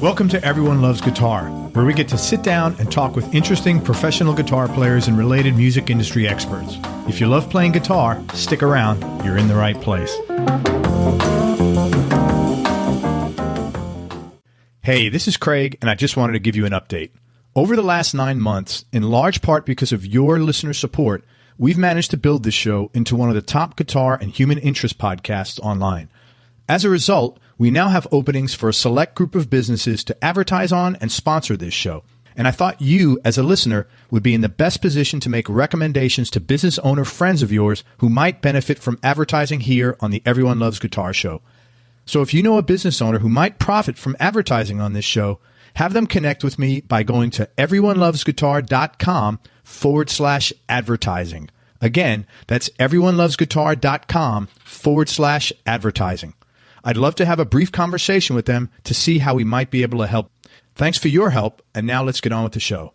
Welcome to Everyone Loves Guitar, where we get to sit down and talk with interesting professional guitar players and related music industry experts. If you love playing guitar, stick around. You're in the right place. Hey, this is Craig, and I just wanted to give you an update. Over the last 9 months, in large part because of your listener support, we've managed to build this show into one of the top guitar and human interest podcasts online. As a result, we now have openings for a select group of businesses to advertise on and sponsor this show. And I thought you, as a listener, would be in the best position to make recommendations to business owner friends of yours who might benefit from advertising here on the Everyone Loves Guitar show. So if you know a business owner who might profit from advertising on this show, have them connect with me by going to everyonelovesguitar.com/advertising. Again, that's everyonelovesguitar.com/advertising. I'd love to have a brief conversation with them to see how we might be able to help. Thanks for your help, and now let's get on with the show.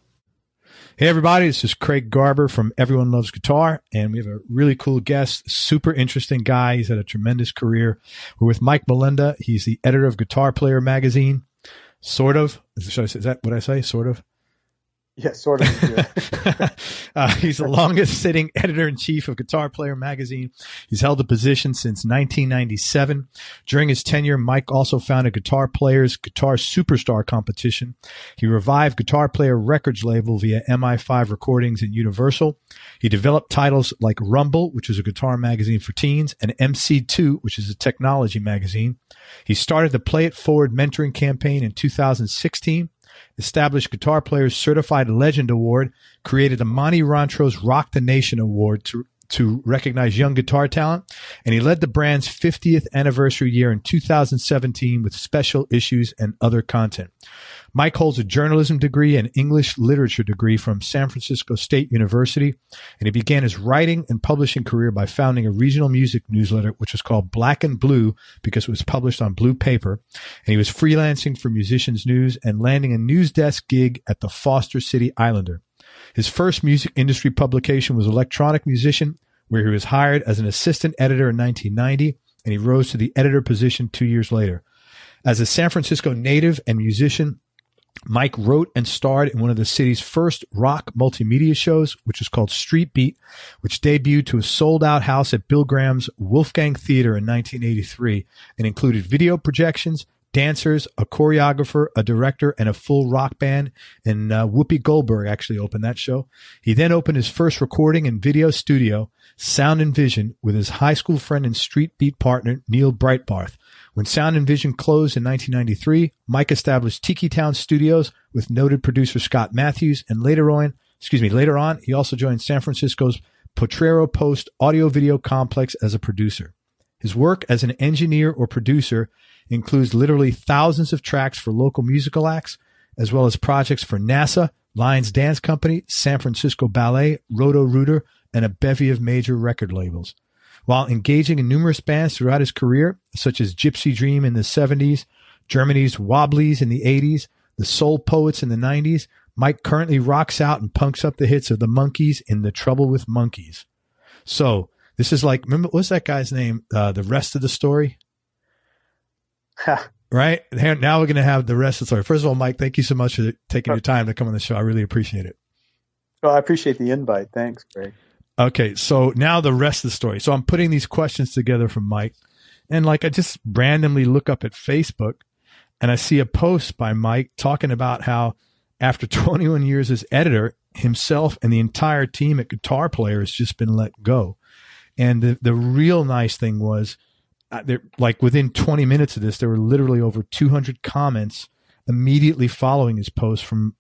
Hey, everybody, this is Craig Garber from Everyone Loves Guitar, and we have a really cool guest, super interesting guy. He's had a tremendous career. We're with Mike Molenda. He's the editor of Guitar Player magazine. Sort of. Is that what I say? Sort of? Yeah, sort of. Yeah. He's the longest sitting editor-in-chief of Guitar Player magazine. He's held the position since 1997. During his tenure, Mike also founded Guitar Player's Guitar Superstar competition. He revived Guitar Player Records label via MI5 Recordings and Universal. He developed titles like Rumble, which is a guitar magazine for teens, and MC2, which is a technology magazine. He started the Play It Forward mentoring campaign in 2016. Established Guitar Player's Certified Legend Award, created the Monty Rontrose Rock the Nation Award to recognize young guitar talent, and he led the brand's 50th anniversary year in 2017 with special issues and other content. Mike holds a journalism degree and English literature degree from San Francisco State University, and he began his writing and publishing career by founding a regional music newsletter, which was called Black and Blue because it was published on blue paper, and he was freelancing for Musicians News and landing a news desk gig at the Foster City Islander. His first music industry publication was Electronic Musician, where he was hired as an assistant editor in 1990, and he rose to the editor position 2 years later. As a San Francisco native and musician, Mike wrote and starred in one of the city's first rock multimedia shows, which was called Street Beat, which debuted to a sold-out house at Bill Graham's Wolfgang Theater in 1983 and included video projections, dancers, a choreographer, a director, and a full rock band. And Whoopi Goldberg actually opened that show. He then opened his first recording and video studio, Sound and Vision, with his high school friend and Street Beat partner, Neil Breitbarth. When Sound and Vision closed in 1993, Mike established Tiki Town Studios with noted producer Scott Matthews, and later on, he also joined San Francisco's Potrero Post audio-video complex as a producer. His work as an engineer or producer includes literally thousands of tracks for local musical acts, as well as projects for NASA, Lions Dance Company, San Francisco Ballet, Roto-Rooter, and a bevy of major record labels. While engaging in numerous bands throughout his career, such as Gypsy Dream in the 70s, Germany's Wobblies in the 80s, the Soul Poets in the 90s, Mike currently rocks out and punks up the hits of the Monkees in The Trouble with Monkeys. So this is like, remember, what's that guy's name? The Rest of the Story? Right? Now we're going to have the rest of the story. First of all, Mike, thank you so much for taking your time to come on the show. I really appreciate it. Well, I appreciate the invite. Thanks, Greg. Okay, so now the rest of the story. So I'm putting these questions together from Mike, and I just randomly look up at Facebook, and I see a post by Mike talking about how after 21 years as editor, himself and the entire team at Guitar Player has just been let go. And the real nice thing was, within 20 minutes of this, there were literally over 200 comments immediately following his post from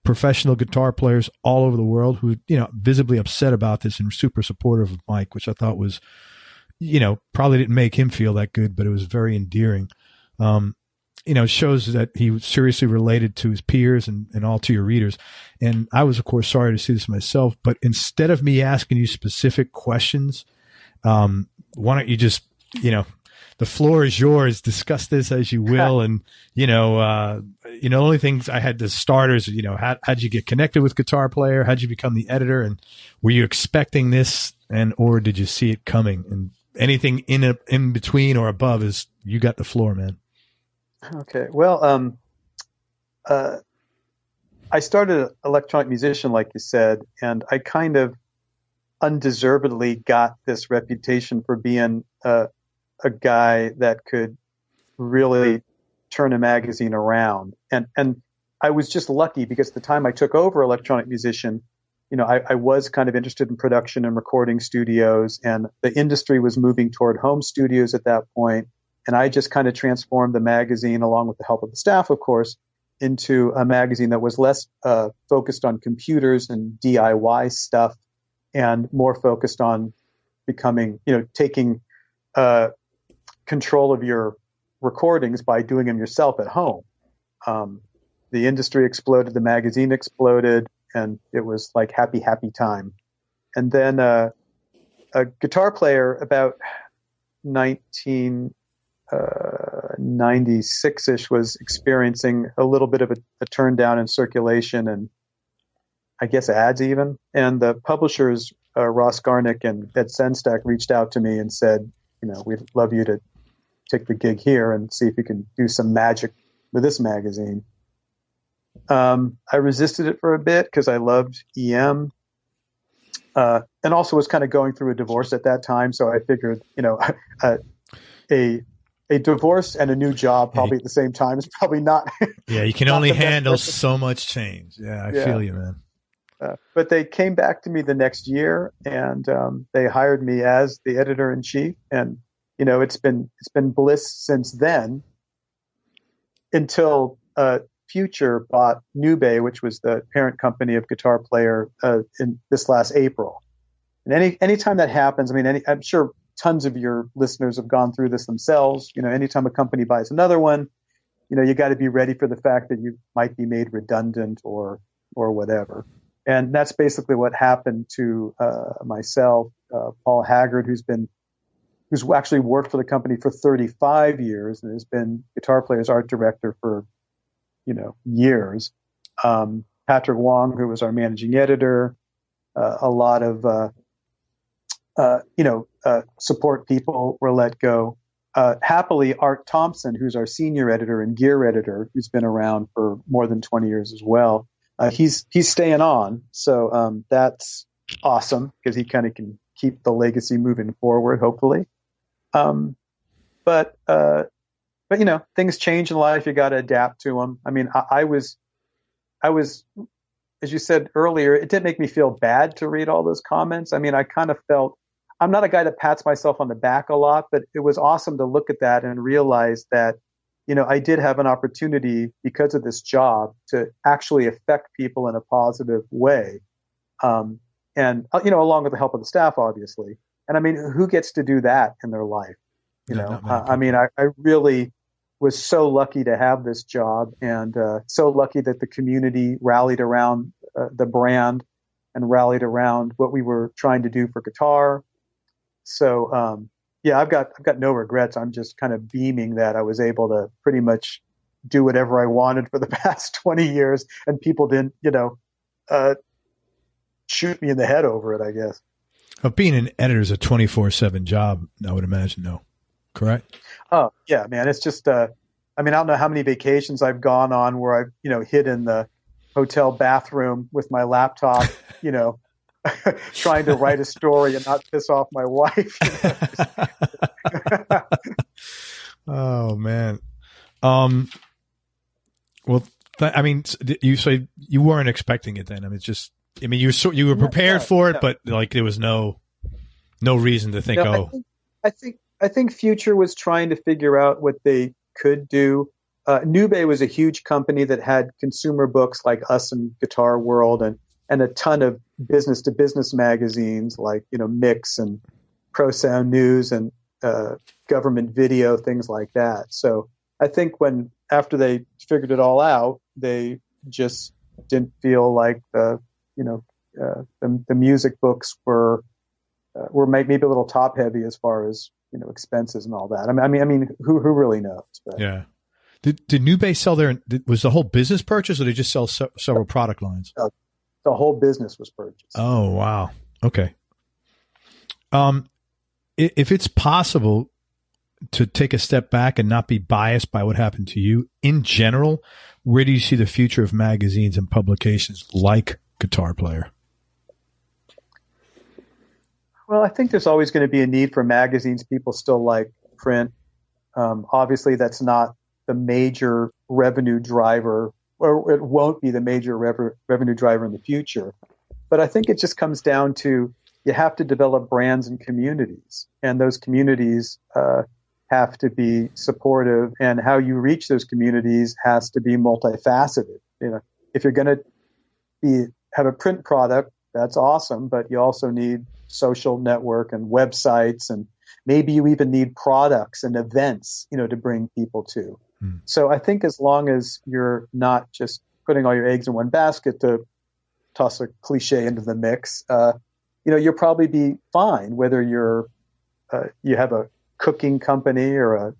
professional guitar players all over the world who, visibly upset about this and super supportive of Mike, which I thought was, probably didn't make him feel that good, but it was very endearing. Shows that he was seriously related to his peers and all to your readers. And I was, of course, sorry to see this myself, but instead of me asking you specific questions, why don't you just, the floor is yours. Discuss this as you will. And, the only things I had, the starters, how'd you get connected with Guitar Player? How'd you become the editor? And were you expecting this or did you see it coming? And anything in between or above you got the floor, man. Okay. Well, I started an electronic musician, like you said, and I kind of undeservedly got this reputation for being a guy that could really turn a magazine around. And I was just lucky because at the time I took over electronic musician, I was kind of interested in production and recording studios, and the industry was moving toward home studios at that point. And I just kind of transformed the magazine, along with the help of the staff, of course, into a magazine that was less focused on computers and DIY stuff and more focused on becoming, taking control of your recordings by doing them yourself at home. The industry exploded, the magazine exploded, and it was like happy, happy time. And then a guitar player about 1996-ish was experiencing a little bit of a turn down in circulation and I guess ads even. And the publishers, Ross Garnick and Ed Senstack, reached out to me and said, we'd love you to take the gig here and see if you can do some magic with this magazine. I resisted it for a bit because I loved EM, and also was kind of going through a divorce at that time. So I figured, a divorce and a new job probably at the same time is probably not. Yeah, you can only handle so much change. Yeah, I feel you, man. But they came back to me the next year, and they hired me as the editor-in-chief. And it's been bliss since then, until Future bought Nube, which was the parent company of Guitar Player, in this last April. And anytime that happens, I'm sure tons of your listeners have gone through this themselves. Anytime a company buys another one, you got to be ready for the fact that you might be made redundant or whatever. And that's basically what happened to myself, Paul Haggard, who's actually worked for the company for 35 years and has been Guitar Player's art director for years. Patrick Wong, who was our managing editor, a lot of support people were let go. Happily, Art Thompson, who's our senior editor and gear editor, who's been around for more than 20 years as well, he's staying on. So that's awesome because he kind of can keep the legacy moving forward, hopefully. But things change in life. You got to adapt to them. I was, as you said earlier, it didn't make me feel bad to read all those comments. I kind of felt, I'm not a guy that pats myself on the back a lot, but it was awesome to look at that and realize that, I did have an opportunity because of this job to actually affect people in a positive way. And, along with the help of the staff, obviously. And who gets to do that in their life? I really was so lucky to have this job, and so lucky that the community rallied around the brand and rallied around what we were trying to do for guitar. So, I've got no regrets. I'm just kind of beaming that I was able to pretty much do whatever I wanted for the past 20 years, and people didn't, shoot me in the head over it, I guess. But being an editor is a 24/7 job, I would imagine, though. Correct? Oh, yeah, man. It's just, I don't know how many vacations I've gone on where I've, hid in the hotel bathroom with my laptop, trying to write a story and not piss off my wife. Oh, man. You say you weren't expecting it then. You were prepared for it, but like there was no reason to think, I think Future was trying to figure out what they could do. Nube was a huge company that had consumer books like Us and Guitar World and a ton of business to business magazines like, Mix and Pro Sound News and Government Video, things like that. So I think after they figured it all out, they just didn't feel like the music books were maybe a little top heavy as far as expenses and all that. Who really knows? But. Yeah. Did Nube sell was the whole business purchased, or did they just sell several product lines? The whole business was purchased. Oh, wow. Okay. If it's possible, to take a step back and not be biased by what happened to you, in general, where do you see the future of magazines and publications like Guitar Player? Well, I think there's always going to be a need for magazines. People still like print. Obviously, that's not the major revenue driver, or it won't be the major revenue driver in the future. But I think it just comes down to you have to develop brands and communities, and those communities have to be supportive, and how you reach those communities has to be multifaceted. If you're going to have a print product, that's awesome, but you also need social network and websites, and maybe you even need products and events, to bring people to. So I think as long as you're not just putting all your eggs in one basket, to toss a cliche into the mix, you'll probably be fine, whether you have a cooking company or a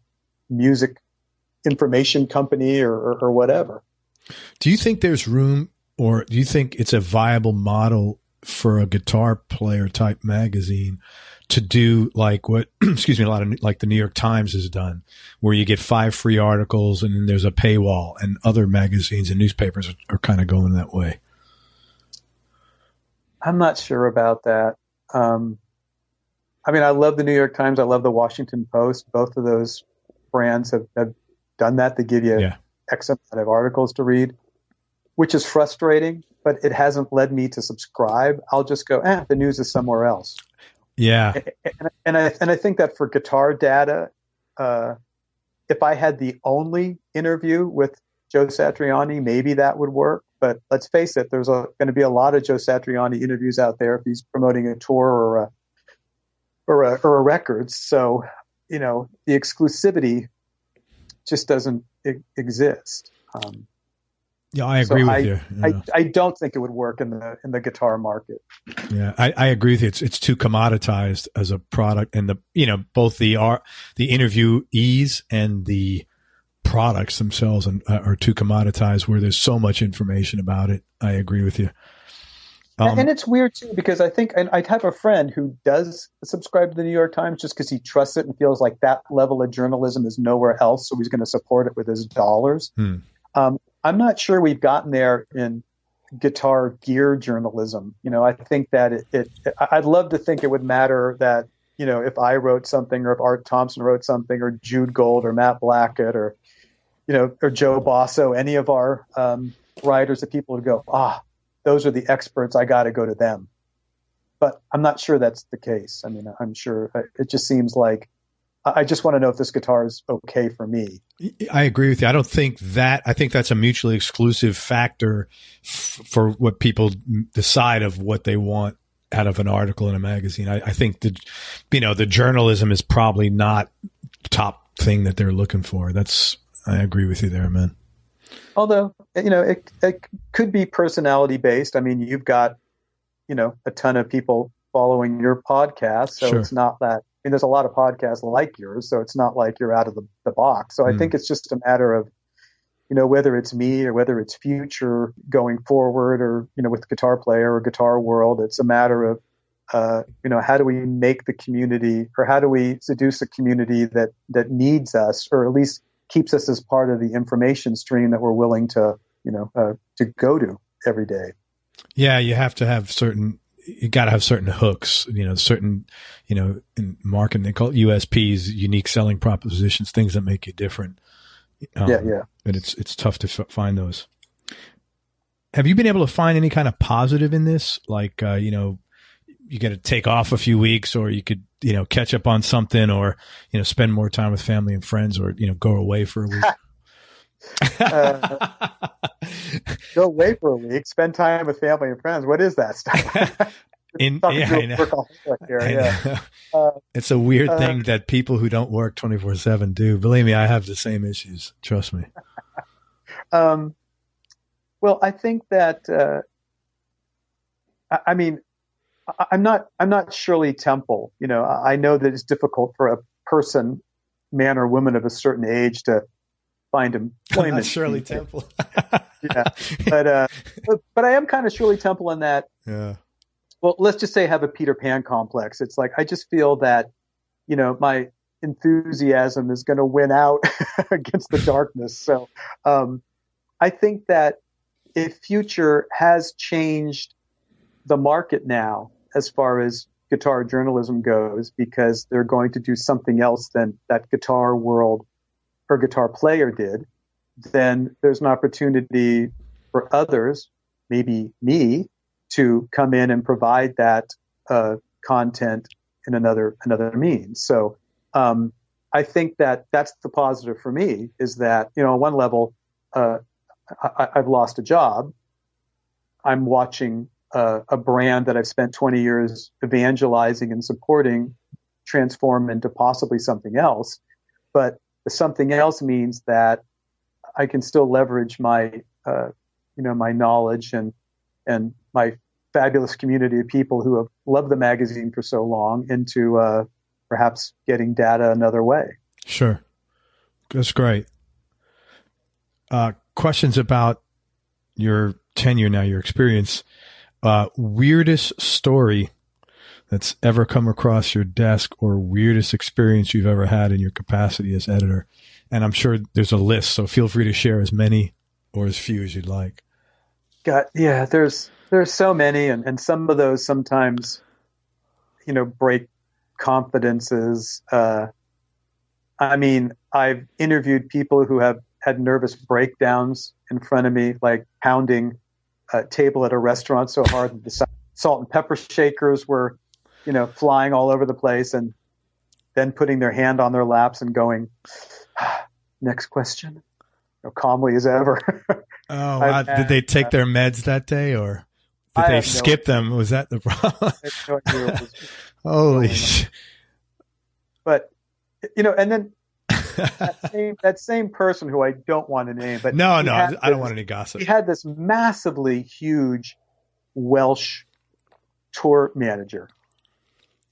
music information company or whatever. Do you think there's room, or do you think it's a viable model for a Guitar Player type magazine to do like what, a lot of like the New York Times has done, where you get 5 free articles and then there's a paywall, and other magazines and newspapers are kind of going that way? I'm not sure about that. I love the New York Times. I love the Washington Post. Both of those brands have done that. They give you X amount of articles to read, which is frustrating, but it hasn't led me to subscribe. I'll just go, the news is somewhere else. Yeah. And I think that for guitar data, if I had the only interview with Joe Satriani, maybe that would work. But let's face it, there's going to be a lot of Joe Satriani interviews out there if he's promoting a tour or a record. So, the exclusivity just doesn't exist. Yeah, I agree with you. Yeah. I don't think it would work in the guitar market. Yeah, I agree with you. It's too commoditized as a product, and both the interviewees and the products themselves are too commoditized, where there's so much information about it. I agree with you. And it's weird too, because I think, and I have a friend who does subscribe to the New York Times just because he trusts it and feels like that level of journalism is nowhere else, so he's going to support it with his dollars. I'm not sure we've gotten there in guitar gear journalism. I think that I'd love to think it would matter that, if I wrote something, or if Art Thompson wrote something, or Jude Gold or Matt Blackett or Joe Basso, any of our writers, that people would go, those are the experts, I got to go to them. But I'm not sure that's the case. I'm sure it just seems like, I just want to know if this guitar is okay for me. I agree with you. I think that's a mutually exclusive factor for what people decide of what they want out of an article in a magazine. I think that, the journalism is probably not the top thing that they're looking for. I agree with you there, man. Although, it could be personality based. You've got, a ton of people following your podcast. So Sure. It's not that, there's a lot of podcasts like yours, so it's not like you're out of the box. So I think it's just a matter of, whether it's me or whether it's future going forward, or, with Guitar Player or Guitar World, it's a matter of, how do we make the community, or how do we seduce a community that needs us, or at least keeps us as part of the information stream that we're willing to go to every day. Yeah, you have to have you got to have certain hooks, certain, in marketing, they call it USPs, unique selling propositions, things that make you different. Yeah. And it's tough to find those. Have you been able to find any kind of positive in this? Like, you got to take off a few weeks, or you could, catch up on something, or, spend more time with family and friends, or, go away for a week. Go away for a week, spend time with family and friends. What is that stuff? It's a weird thing that people who don't work 24/7 do. Believe me, I have the same issues. Trust me. Well, I think that, I'm not Shirley Temple. I know that it's difficult for a person, man or woman of a certain age, to find employment. I'm not Shirley Temple. Yeah, but I am kind of Shirley Temple in that. Yeah. Well, let's just say I have a Peter Pan complex. It's like I just feel that, my enthusiasm is going to win out against the darkness. So I think that if Future has changed the market now as far as guitar journalism goes, because they're going to do something else than that guitar world or guitar player did, then there's an opportunity for others, maybe me, to come in and provide that content in another means. So I think that that's the positive for me, is that, on one level, I've lost a job. I'm watching a brand that I've spent 20 years evangelizing and supporting transform into possibly something else. But the something else means that I can still leverage my, my knowledge and my fabulous community of people who have loved the magazine for so long into perhaps getting data another way. Sure. That's great. Questions about your tenure now, your experience. Weirdest story that's ever come across your desk, or weirdest experience you've ever had in your capacity as editor? And I'm sure there's a list, so feel free to share as many or as few as you'd like. Yeah, there's so many, and some of those sometimes, break confidences. I mean, I've interviewed people who have had nervous breakdowns in front of me, like pounding a table at a restaurant so hard that the salt and pepper shakers were, flying all over the place, and then putting their hand on their laps and going, next question, calmly as ever. Oh, wow. Did they take their meds that day, or did they skip them? Was that the problem? Holy shit. But, and then that same person who I don't want to name, but I don't want any gossip. He had this massively huge Welsh tour manager,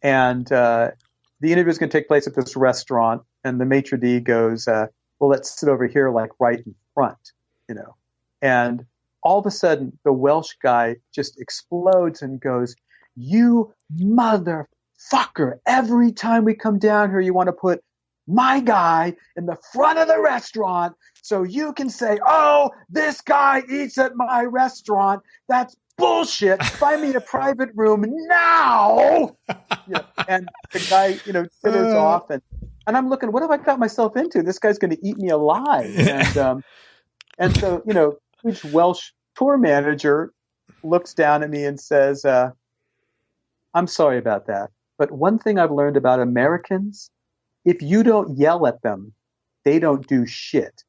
and the interview is going to take place at this restaurant, and the maitre d' goes, well, let's sit over here, like right in front, and all of a sudden the Welsh guy just explodes and goes, "You motherfucker, every time we come down here you want to put my guy in the front of the restaurant so you can say, oh, this guy eats at my restaurant. That's bullshit. Find me a private room now." And the guy, titters off, and I'm looking, what have I got myself into? This guy's going to eat me alive. And so, huge Welsh tour manager looks down at me and says, "I'm sorry about that, but one thing I've learned about Americans, if you don't yell at them, they don't do shit."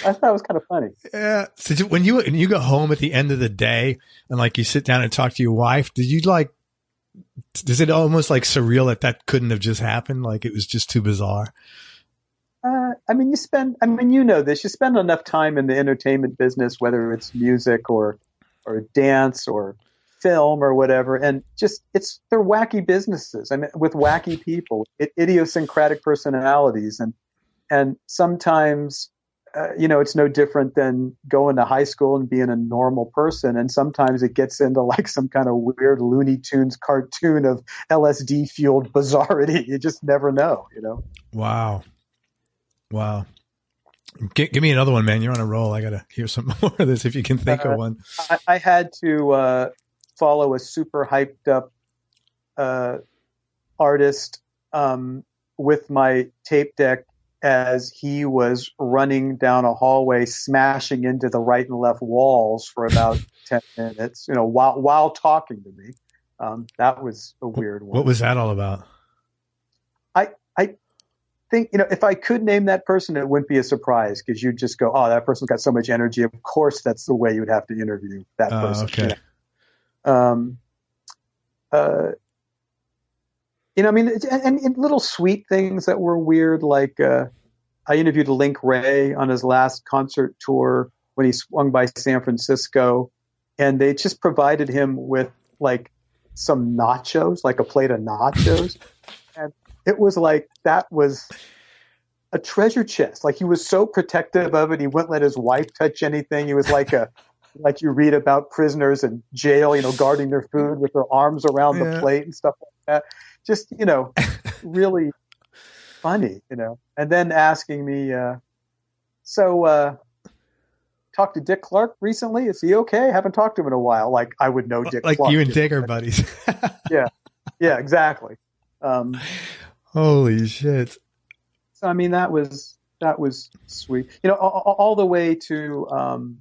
I thought it was kind of funny. Yeah. So when you go home at the end of the day and you sit down and talk to your wife, does it almost surreal that couldn't have just happened? It was just too bizarre. You spend enough time in the entertainment business, whether it's music or dance or film or whatever, and they're wacky businesses. With wacky people, idiosyncratic personalities, and sometimes, it's no different than going to high school and being a normal person, and sometimes it gets into some kind of weird Looney Tunes cartoon of LSD fueled bizarrety. You just never know, Wow. Give me another one, man. You're on a roll. I gotta hear some more of this if you can think of one. I had to follow a super hyped up artist with my tape deck as he was running down a hallway, smashing into the right and left walls for about 10 minutes, while talking to me. That was a weird one. What was that all about? I think, if I could name that person, it wouldn't be a surprise, because you'd just go, oh, that person's got so much energy. Of course, that's the way you'd have to interview that person. Okay. And little sweet things that were weird, I interviewed Link Ray on his last concert tour when he swung by San Francisco, and they just provided him with some nachos, a plate of nachos, and it was that was a treasure chest. He was so protective of it, he wouldn't let his wife touch anything. He was like you read about prisoners in jail, guarding their food with their arms around the plate and stuff like that. just, really funny, and then asking me, talked to Dick Clark recently. Is he okay? Haven't talked to him in a while. Like I would know Dick like Clark. You and Dick are buddies. Yeah. Yeah, exactly. Holy shit. So, I mean, that was sweet. All the way to,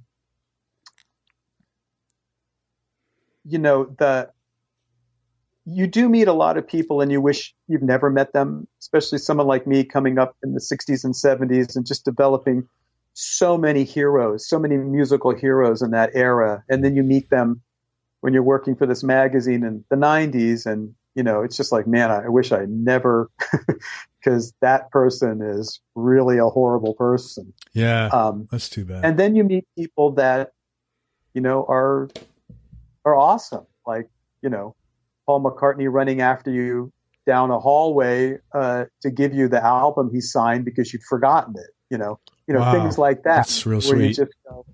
you do meet a lot of people and you wish you've never met them, especially someone like me coming up in the 60s and 70s and just developing so many heroes, so many musical heroes in that era. And then you meet them when you're working for this magazine in the 90s. And, it's just like, man, I wish I never, because that person is really a horrible person. Yeah, that's too bad. And then you meet people that, are awesome. Like, Paul McCartney running after you down a hallway to give you the album he signed because you'd forgotten it. Wow. Things like that. That's real where sweet. You just go,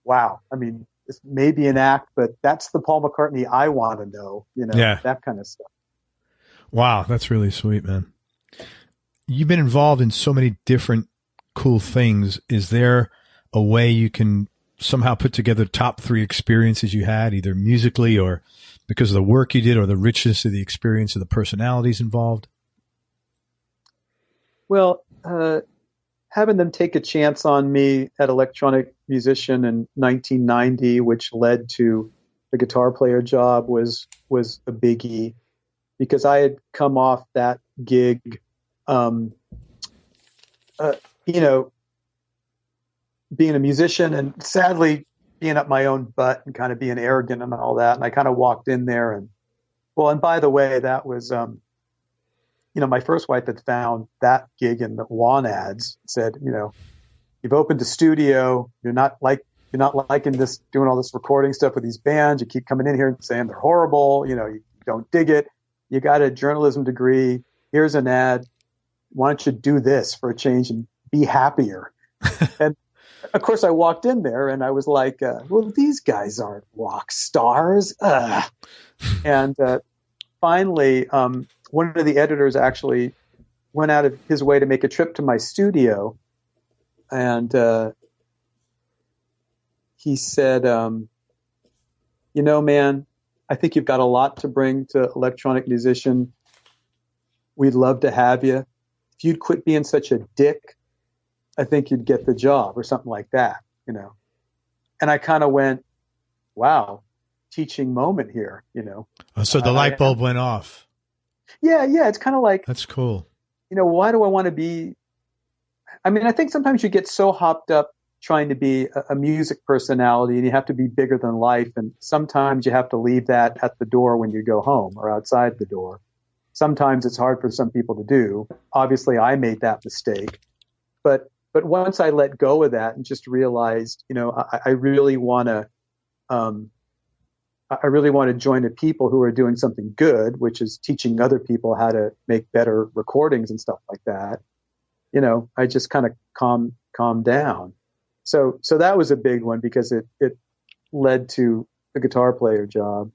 wow. I mean, this may be an act, but that's the Paul McCartney I want to know. That kind of stuff. Wow, that's really sweet, man. You've been involved in so many different cool things. Is there a way you can somehow put together top 3 experiences you had, either musically or because of the work you did or the richness of the experience of the personalities involved? Well, having them take a chance on me at Electronic Musician in 1990, which led to the guitar player job, was a biggie, because I had come off that gig, being a musician and sadly being up my own butt and kind of being arrogant and all that. And I kind of walked in there and by the way, that was, my first wife had found that gig in the lawn ads, said, you've opened a studio. You're not liking this, doing all this recording stuff with these bands. You keep coming in here and saying they're horrible. You don't dig it. You got a journalism degree. Here's an ad. Why don't you do this for a change and be happier? And of course I walked in there and I was like, well, these guys aren't rock stars. And finally, one of the editors actually went out of his way to make a trip to my studio. And he said, man, I think you've got a lot to bring to Electronic Musician. We'd love to have you. If you'd quit being such a dick, I think you'd get the job, or something like that, And I kind of went, wow, teaching moment here, So the light bulb went off. Yeah. It's kind of like, that's cool. Why do I want to be? I mean, I think sometimes you get so hopped up trying to be a music personality and you have to be bigger than life. And sometimes you have to leave that at the door when you go home or outside the door. Sometimes it's hard for some people to do. Obviously I made that mistake, but once I let go of that and just realized, I really want to, join the people who are doing something good, which is teaching other people how to make better recordings and stuff like that. I just kind of calmed down. So that was a big one because it led to the guitar player job.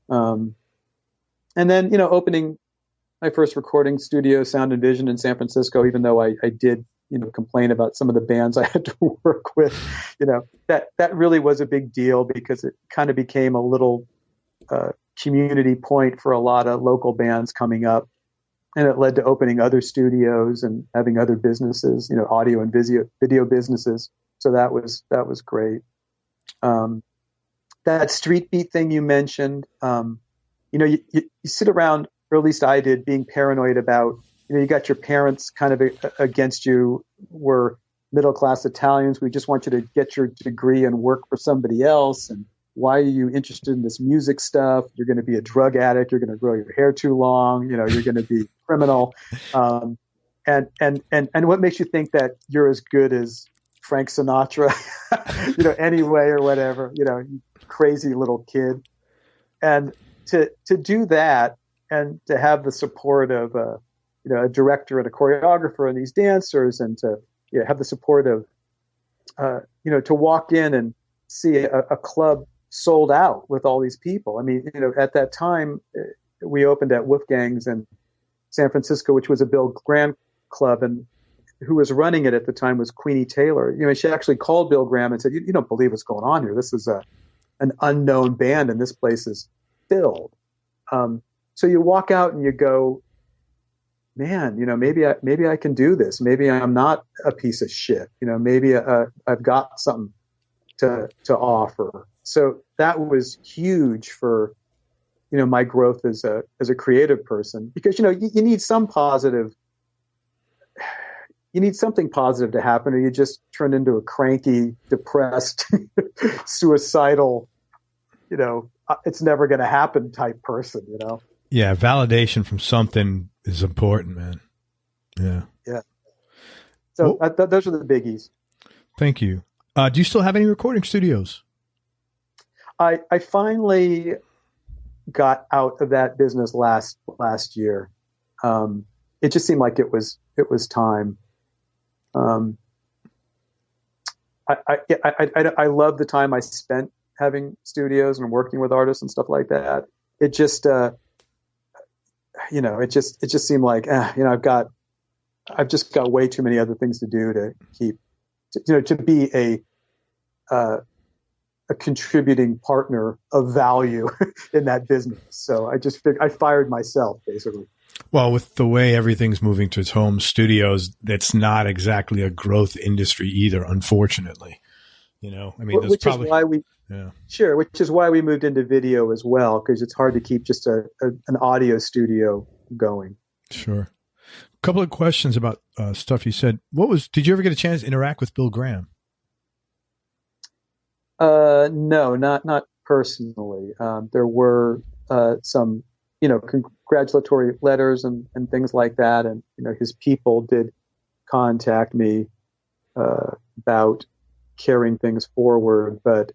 And then, opening my first recording studio, Sound and Vision in San Francisco, even though I did, complain about some of the bands I had to work with, that really was a big deal because it kind of became a little community point for a lot of local bands coming up. And it led to opening other studios and having other businesses, audio and video businesses. So that was great. That street beat thing you mentioned, you sit around, or at least I did, being paranoid about, you got your parents kind of against you. We're middle-class Italians. We just want you to get your degree and work for somebody else. And why are you interested in this music stuff? You're going to be a drug addict. You're going to grow your hair too long. You're going to be a criminal. And what makes you think that you're as good as Frank Sinatra, anyway, or whatever, you crazy little kid. And to do that and to have the support of a director and a choreographer and these dancers, and to have the support of, to walk in and see a club sold out with all these people. I mean, at that time, we opened at Wolfgang's in San Francisco, which was a Bill Graham club, and who was running it at the time was Queenie Taylor. She actually called Bill Graham and said, "You don't believe what's going on here. This is an unknown band, and this place is filled." So you walk out and you go, "Man, maybe I can do this. Maybe I'm not a piece of shit. Maybe I've got something to offer." So that was huge for my growth as a creative person, because you need some positive. You need something positive to happen, or you just turn into a cranky, depressed, suicidal, it's never going to happen type person, Yeah. Validation from something is important, man. Yeah. Yeah. So those are the biggies. Thank you. Do you still have any recording studios? I finally got out of that business last year. It just seemed like it was time. I love the time I spent having studios and working with artists and stuff like that. It just, it just seemed like, I've just got way too many other things to do to keep, to be a contributing partner of value in that business. So I fired myself basically. Well, with the way everything's moving to home studios, that's not exactly a growth industry either, unfortunately. Which is why we moved into video as well, because it's hard to keep just an audio studio going. Sure. A couple of questions about stuff you said. Did you ever get a chance to interact with Bill Graham? No, not personally. There were some congratulatory letters and things like that. And, his people did contact me about carrying things forward. But,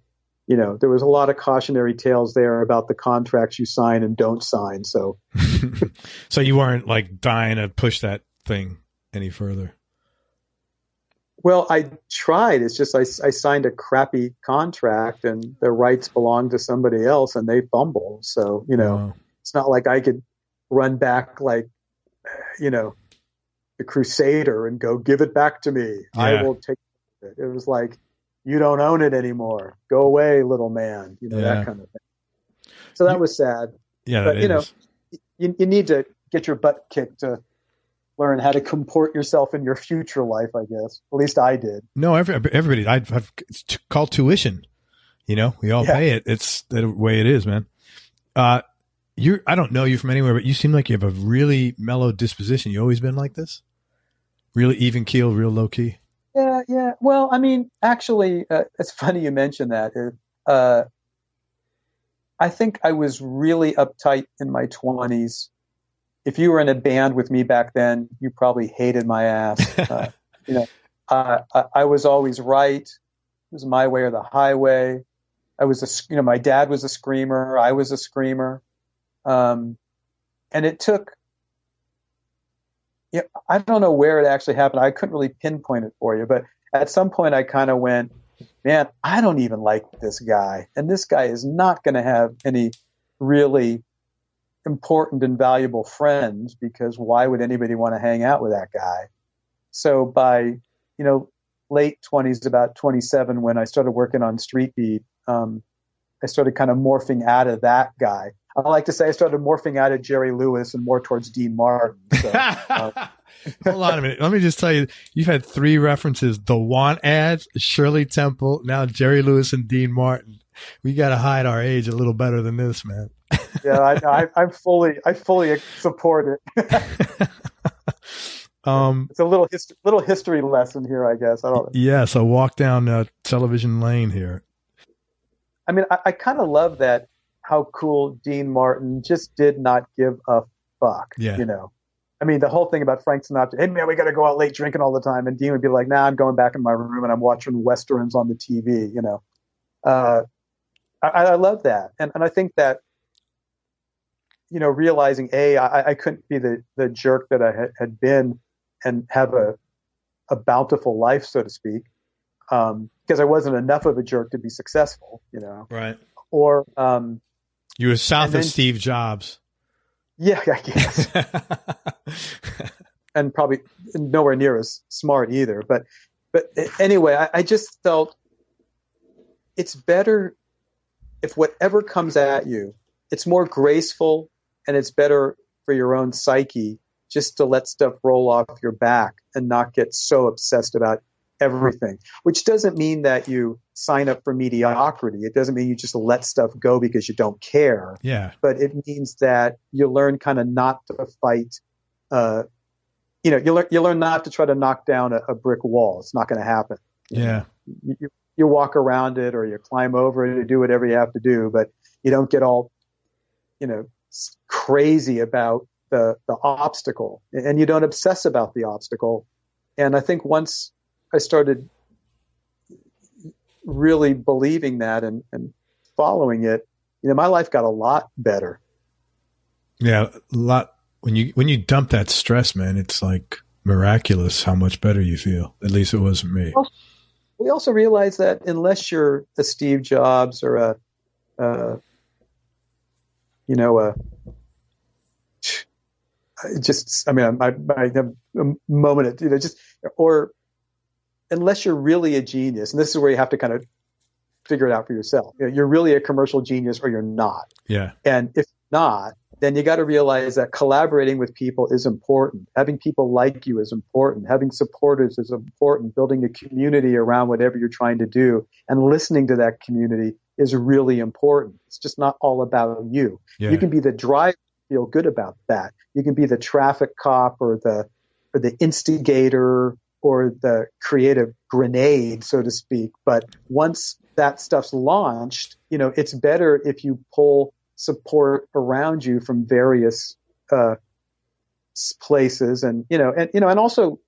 there was a lot of cautionary tales there about the contracts you sign and don't sign. So, so you weren't like dying to push that thing any further? Well, I tried. It's just I signed a crappy contract and the rights belonged to somebody else and they fumbled. So, Wow. It's not like I could run back like, the Crusader and go, "Give it back to me. Yeah. I will take it." It was like, "You don't own it anymore. Go away, little man." That kind of thing. So that was sad. Yeah, but you need to get your butt kicked to learn how to comport yourself in your future life, I guess. At least I did. No, everybody. It's called tuition. We all pay it. It's the way it is, man. I don't know you from anywhere, but you seem like you have a really mellow disposition. You always been like this? Really even keel, real low key? Yeah. Well, actually, it's funny you mentioned that. I think I was really uptight in my 20s. If you were in a band with me back then, you probably hated my ass. I was always right. It was my way or the highway. My dad was a screamer. I was a screamer. And it took, I don't know where it actually happened. I couldn't really pinpoint it for you, but at some point I kind of went, "Man, I don't even like this guy. And this guy is not going to have any really important and valuable friends, because why would anybody want to hang out with that guy?" So by, late 20s, about 27, when I started working on Street Beat, I started kind of morphing out of that guy. I like to say I started morphing out of Jerry Lewis and more towards Dean Martin. So, hold on a minute. Let me just tell you, you've had 3 references: the Want ads, Shirley Temple, now Jerry Lewis and Dean Martin. We got to hide our age a little better than this, man. Yeah, I fully support it. It's a little history lesson here, I guess. I don't know. Yeah, so walk down television lane here. I kind of love that, how cool Dean Martin just did not give a fuck. Yeah. The whole thing about Frank Sinatra, "Hey man, we got to go out late drinking all the time," and Dean would be like, "Nah, I'm going back in my room and I'm watching Westerns on the TV." I love that, and I think that, realizing I couldn't be the jerk that I had been and have a bountiful life, so to speak, because I wasn't enough of a jerk to be successful. Right. Or you were south of Steve Jobs. Yeah, I guess. And probably nowhere near as smart either. But anyway, I just felt it's better if whatever comes at you, it's more graceful and it's better for your own psyche just to let stuff roll off your back and not get so obsessed about everything, which doesn't mean that you sign up for mediocrity. It doesn't mean you just let stuff go because you don't care. Yeah. But it means that you learn kind of not to fight, you learn not to try to knock down a brick wall. It's not going to happen. Yeah. You walk around it or you climb over it, you do whatever you have to do, but you don't get all, crazy about the obstacle, and you don't obsess about the obstacle. And I think once I started really believing that and following it, my life got a lot better. Yeah. A lot. When you dump that stress, man, it's like miraculous how much better you feel. At least it was for me. We also realize that unless you're a Steve Jobs or I have a moment, or unless you're really a genius, and this is where you have to kind of figure it out for yourself. You're really a commercial genius or you're not. Yeah. And if not, then you got to realize that collaborating with people is important. Having people like you is important. Having supporters is important. Building a community around whatever you're trying to do and listening to that community is really important. It's just not all about you. Yeah. You can be the driver, feel good about that. You can be the traffic cop or the instigator or the creative grenade, so to speak. But once that stuff's launched, it's better if you pull support around you from various places, and also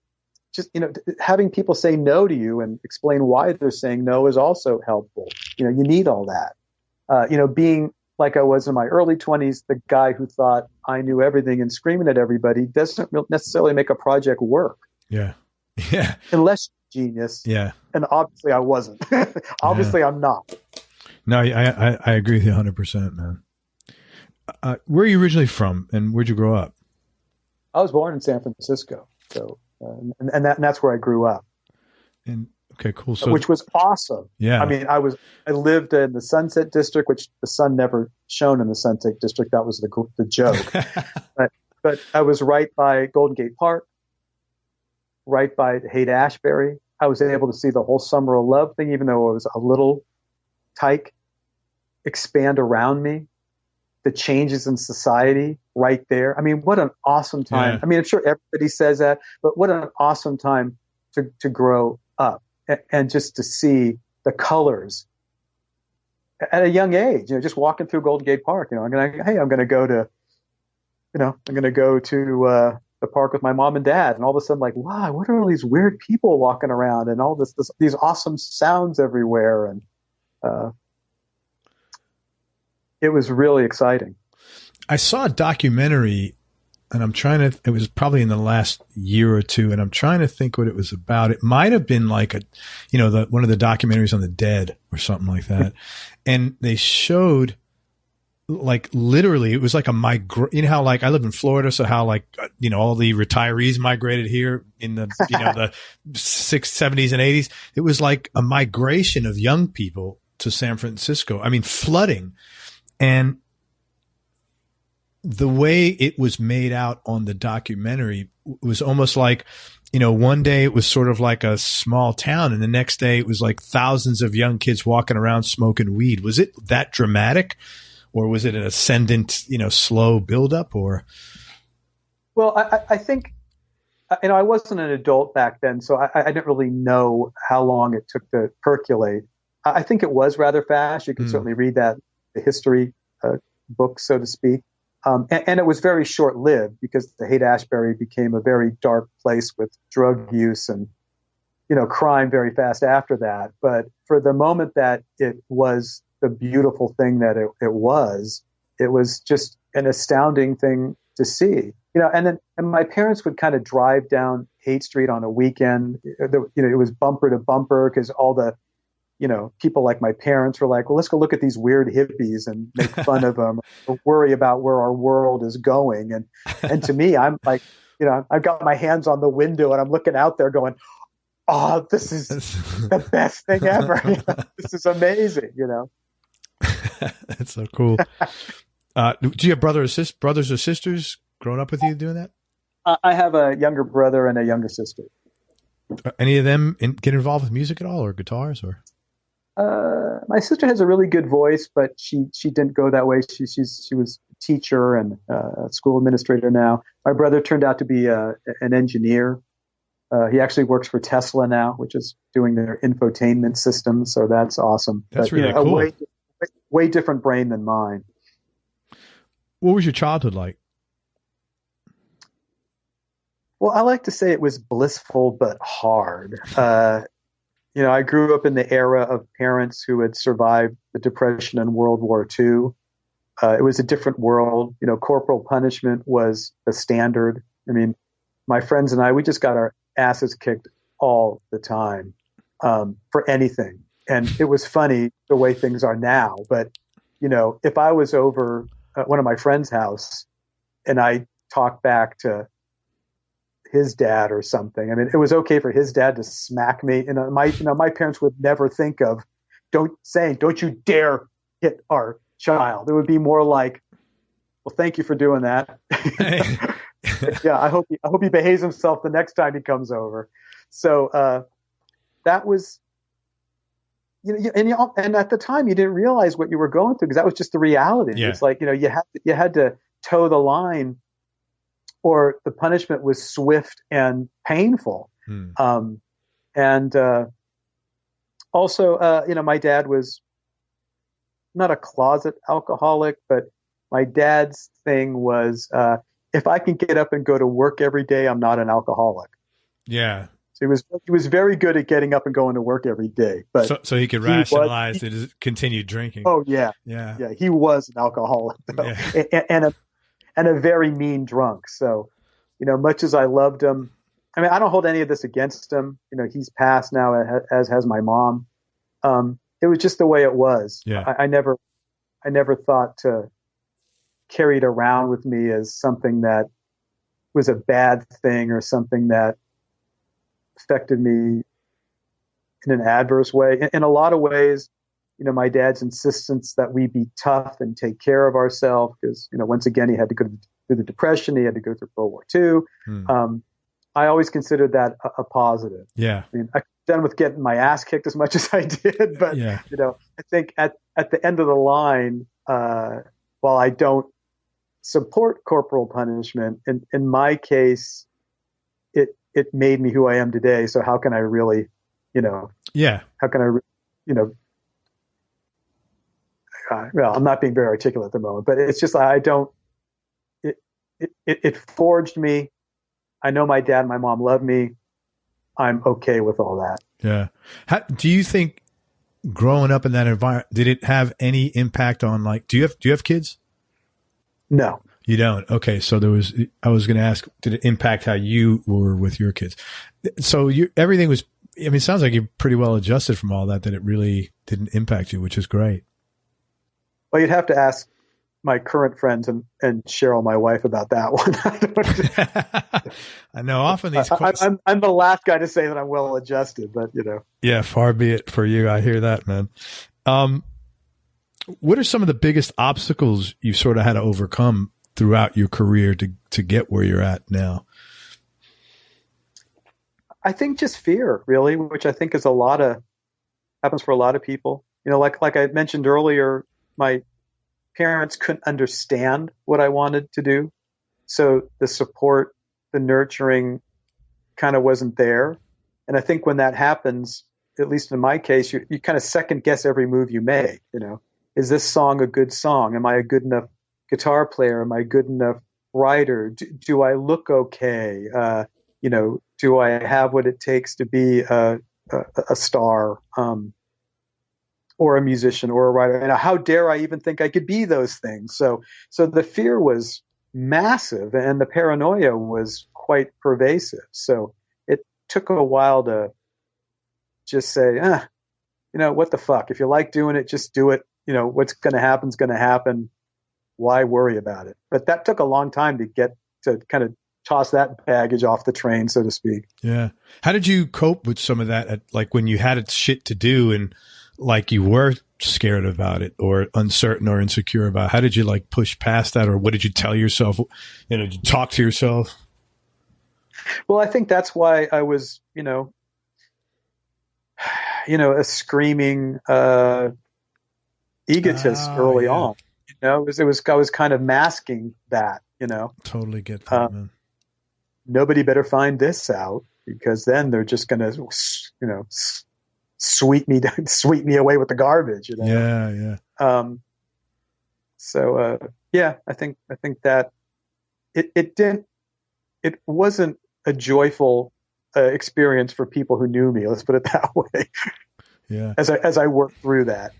just having people say no to you and explain why they're saying no is also helpful. You need all that. Being like I was in my early 20s, the guy who thought I knew everything and screaming at everybody doesn't necessarily make a project work. Yeah. Yeah. Unless you're a genius. Yeah. And obviously I wasn't. Obviously I'm not. No, I agree with you 100%, man. Where are you originally from, and where'd you grow up? I was born in San Francisco, so and that's where I grew up. And okay, cool. So, which was awesome. Yeah. I mean, I lived in the Sunset District, which the sun never shone in the Sunset District. That was the joke. but I was right by Golden Gate Park, right by Haight-Ashbury. I was able to see the whole Summer of Love thing, even though it was a little tyke, expand around me. The changes in society right there. I mean, what an awesome time. Yeah. I mean, I'm sure everybody says that, but what an awesome time to grow up and just to see the colors at a young age, just walking through Golden Gate Park, I'm going to go to the park with my mom and dad. And all of a sudden, like, wow, what are all these weird people walking around and all these awesome sounds everywhere. And, it was really exciting. I saw a documentary, and it was probably in the last year or two, and I'm trying to think what it was about. It might have been like one of the documentaries on the dead or something like that. And they showed, like, literally, it was like how, like, I live in Florida, so how, like, all the retirees migrated here in the, the 60s, 70s and 80s. It was like a migration of young people to San Francisco. I mean, flooding. And the way it was made out on the documentary was almost like, one day it was sort of like a small town, and the next day it was like thousands of young kids walking around smoking weed. Was it that dramatic, or was it an ascendant, slow buildup? Or? Well, I think, I wasn't an adult back then, so I didn't really know how long it took to percolate. I think it was rather fast. You can certainly read that. The history book, so to speak. And it was very short-lived because the Haight-Ashbury became a very dark place with drug use and, crime very fast after that. But for the moment that it was the beautiful thing that it was just an astounding thing to see. And my parents would kind of drive down Haight Street on a weekend. It was bumper to bumper because all the people like my parents were like, well, let's go look at these weird hippies and make fun of them or worry about where our world is going. And to me, I'm like, I've got my hands on the window and I'm looking out there going, oh, this is the best thing ever. This is amazing, That's so cool. Do you have brothers or sisters growing up with you doing that? I have a younger brother and a younger sister. Any of them get involved with music at all, or guitars, or? My sister has a really good voice, but she didn't go that way. She was a teacher and a school administrator now. My brother turned out to be an engineer. He actually works for Tesla now, which is doing their infotainment system. So that's awesome. That's really cool. A way different brain than mine. What was your childhood like? Well, I like to say it was blissful but hard. I grew up in the era of parents who had survived the Depression and World War II. It was a different world. Corporal punishment was the standard. I mean, my friends and I, we just got our asses kicked all the time for anything. And it was funny the way things are now. But, if I was over at one of my friends' house and I talked back to his dad or something, I mean, it was okay for his dad to smack me. And my parents would never think of don't you dare hit our child. It would be more like, well, thank you for doing that. Yeah, I hope he behaves himself the next time he comes over. So that was, and at the time you didn't realize what you were going through because that was just the reality. Yeah. It's like you had to toe the line, or the punishment was swift and painful. And also, my dad was not a closet alcoholic, but my dad's thing was, if I can get up and go to work every day, I'm not an alcoholic. Yeah. So he was very good at getting up and going to work every day. But so he could rationalize his continued drinking. Oh yeah. Yeah. Yeah. He was an alcoholic though, yeah. and a very mean drunk. So, much as I loved him, I mean, I don't hold any of this against him. He's passed now, as has my mom. It was just the way it was. Yeah. I never thought to carry it around with me as something that was a bad thing or something that affected me in an adverse way. In a lot of ways, my dad's insistence that we be tough and take care of ourselves, because, once again, he had to go through the Depression, he had to go through World War II. I always considered that a positive. Yeah. I mean, I done with getting my ass kicked as much as I did, but yeah. I think at the end of the line, while I don't support corporal punishment, in my case, it made me who I am today. So how can I really, yeah. How can I, well, I'm not being very articulate at the moment, but it's just, it forged me. I know my dad and my mom love me. I'm okay with all that. Yeah. Do you think growing up in that environment, did it have any impact on, like, do you have kids? No. You don't? Okay. So I was going to ask, did it impact how you were with your kids? So everything was, I mean, it sounds like you're pretty well adjusted from all that it really didn't impact you, which is great. Well, you'd have to ask my current friends and Cheryl, my wife, about that one. I know often these questions. I'm the last guy to say that I'm well adjusted, but Yeah, far be it for you. I hear that, man. What are some of the biggest obstacles you sort of had to overcome throughout your career to get where you're at now? I think just fear, really, which I think is happens for a lot of people. Like I mentioned earlier, my parents couldn't understand what I wanted to do. So the support, the nurturing kind of wasn't there. And I think when that happens, at least in my case, you kind of second guess every move you make. Is this song a good song? Am I a good enough guitar player? Am I a good enough writer? Do I look okay? Do I have what it takes to be a star? Or a musician or a writer, and how dare I even think I could be those things? So the fear was massive, and the paranoia was quite pervasive. So it took a while to just say, what the fuck? If you like doing it, just do it. What's going to happen is going to happen. Why worry about it? But that took a long time to get to kind of toss that baggage off the train, so to speak. Yeah. How did you cope with some of that? Like when you had shit to do and like you were scared about it or uncertain or insecure about, how did you like push past that? Or what did you tell yourself? Did you talk to yourself? Well, I think that's why I was, a screaming egotist early on. I was kind of masking that. Totally get that, man. Nobody better find this out because then they're just going to, sweep me away with the garbage. Yeah. I think that it wasn't a joyful experience for people who knew me. Let's put it that way. Yeah. As I worked through that,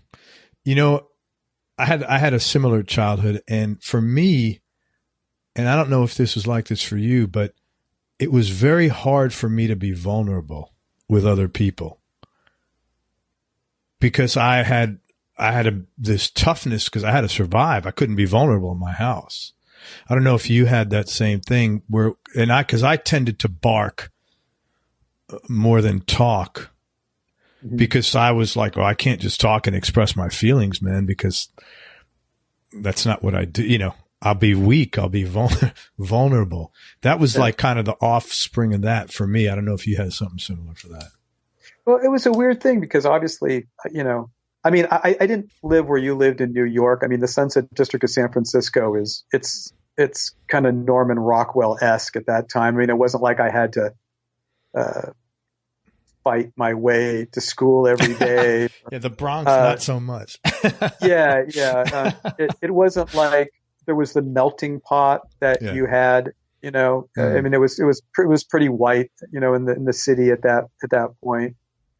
I had a similar childhood, and for me, and I don't know if this was like this for you, but it was very hard for me to be vulnerable with other people because I had this toughness because I had to survive. I couldn't be vulnerable in my house. I don't know if you had that same thing because I tended to bark more than talk because I was like, I can't just talk and express my feelings, man, because that's not what I do. I'll be weak. I'll be vulnerable. That was like kind of the offspring of that for me. I don't know if you had something similar for that. Well, it was a weird thing because obviously, I didn't live where you lived in New York. I mean, the Sunset District of San Francisco it's kind of Norman Rockwell-esque at that time. I mean, it wasn't like I had to fight my way to school every day. Yeah, the Bronx, not so much. Yeah. It wasn't like there was the melting pot that you had. I mean, it was pretty white. In the city at that point.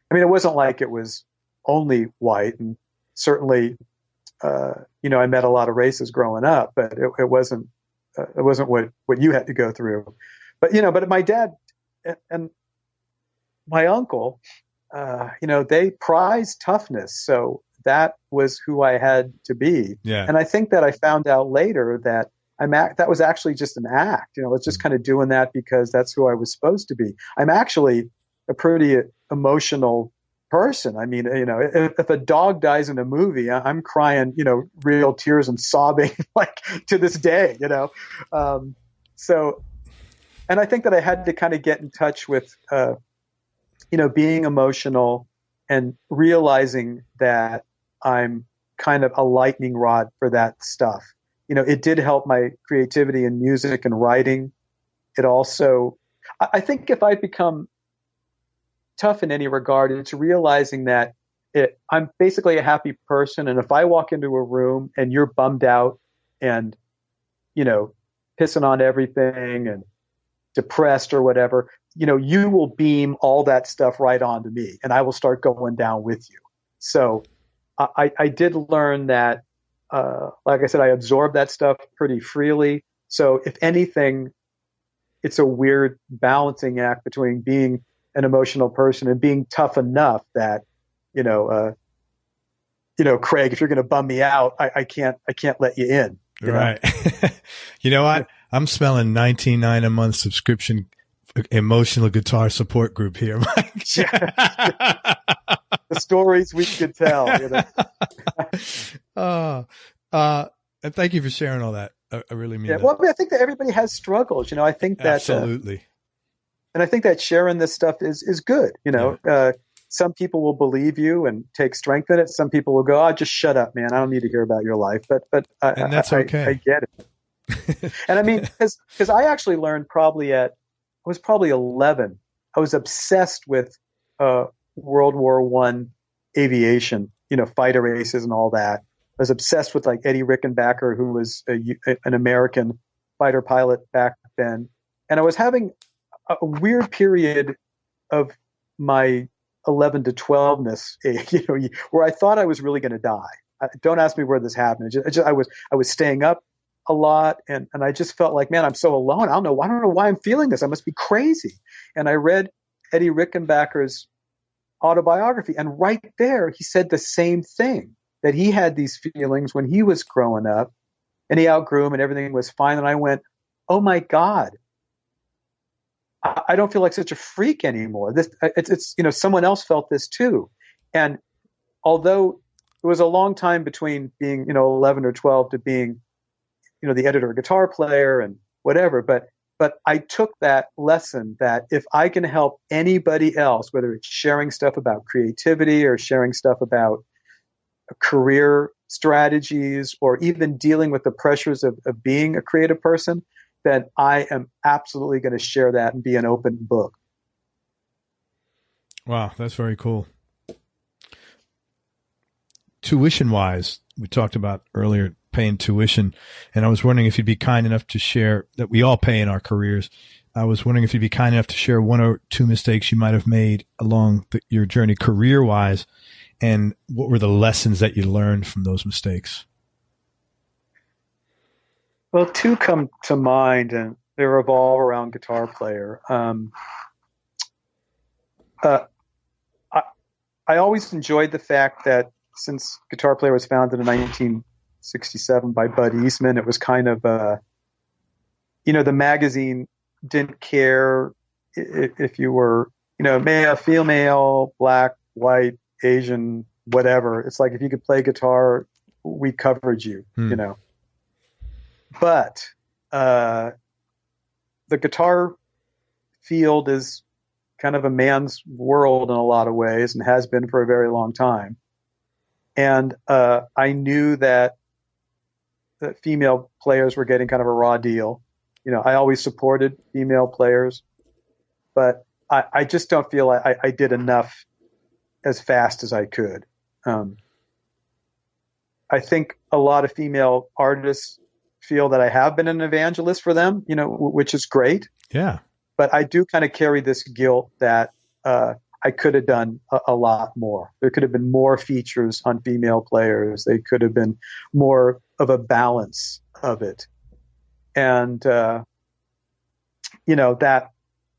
I mean, it wasn't like it was only white, and certainly, I met a lot of races growing up, but it wasn't what you had to go through. But my dad and my uncle, they prized toughness. So that was who I had to be. Yeah. And I think that I found out later that that was actually just an act. It's just kind of doing that because that's who I was supposed to be. I'm actually a pretty emotional person. I mean, if a dog dies in a movie, I'm crying, real tears and sobbing like to this day, So, and I think that I had to kind of get in touch with, being emotional and realizing that I'm kind of a lightning rod for that stuff. It did help my creativity in music and writing. It also, I think if I become tough in any regard, it's realizing that I'm basically a happy person. And if I walk into a room and you're bummed out and, pissing on everything and depressed or whatever, you will beam all that stuff right onto me and I will start going down with you. So I did learn that, like I said, I absorb that stuff pretty freely. So if anything, it's a weird balancing act between being an emotional person and being tough enough that, Craig, if you're going to bum me out, I can't let you in. Right. You know what? I'm smelling $19.99 a month subscription emotional guitar support group here, Mike. The stories we could tell. And thank you for sharing all that. I really mean that. Well, I think that everybody has struggles. I think that absolutely. And I think that sharing this stuff is good. Some people will believe you and take strength in it. Some people will go, just shut up, man. I don't need to hear about your life. But and that's okay. I get it. And I mean, because I actually learned I was probably 11. I was obsessed with World War I aviation, fighter races and all that. I was obsessed with like Eddie Rickenbacker, who was an American fighter pilot back then. And I was having a weird period of my 11 to 12ness age, where I thought I was really going to die. Don't ask me where this happened. I was staying up a lot, and I just felt like, man, I'm so alone. I don't know why I'm feeling this. I must be crazy. And I read Eddie Rickenbacker's autobiography. And right there, he said the same thing, that he had these feelings when he was growing up and he outgrew them and everything was fine. And I went, oh my God, I don't feel like such a freak anymore. It's someone else felt this too. And although it was a long time between being, 11 or 12 to being, the editor, guitar player and whatever, but I took that lesson that if I can help anybody else, whether it's sharing stuff about creativity or sharing stuff about career strategies or even dealing with the pressures of being a creative person, then I am absolutely going to share that and be an open book. Wow, that's very cool. Tuition-wise, we talked about earlier paying tuition, and I was wondering if you'd be kind enough to share that we all pay in our careers. I was wondering if you'd be kind enough to share one or two mistakes you might have made along your journey career-wise, and what were the lessons that you learned from those mistakes? Well, two come to mind, and they revolve around guitar player. I always enjoyed the fact that since Guitar Player was founded in 1967 by Bud Eastman, it was kind of, the magazine didn't care if you were, male, female, black, white, Asian, whatever. It's like if you could play guitar, we covered you, But the guitar field is kind of a man's world in a lot of ways and has been for a very long time. And I knew that female players were getting kind of a raw deal. I always supported female players, but I just don't feel I did enough as fast as I could. I think a lot of female artists feel that I have been an evangelist for them, which is great. Yeah. But I do kind of carry this guilt that I could have done a lot more. There could have been more features on female players. They could have been more of a balance of it. And, that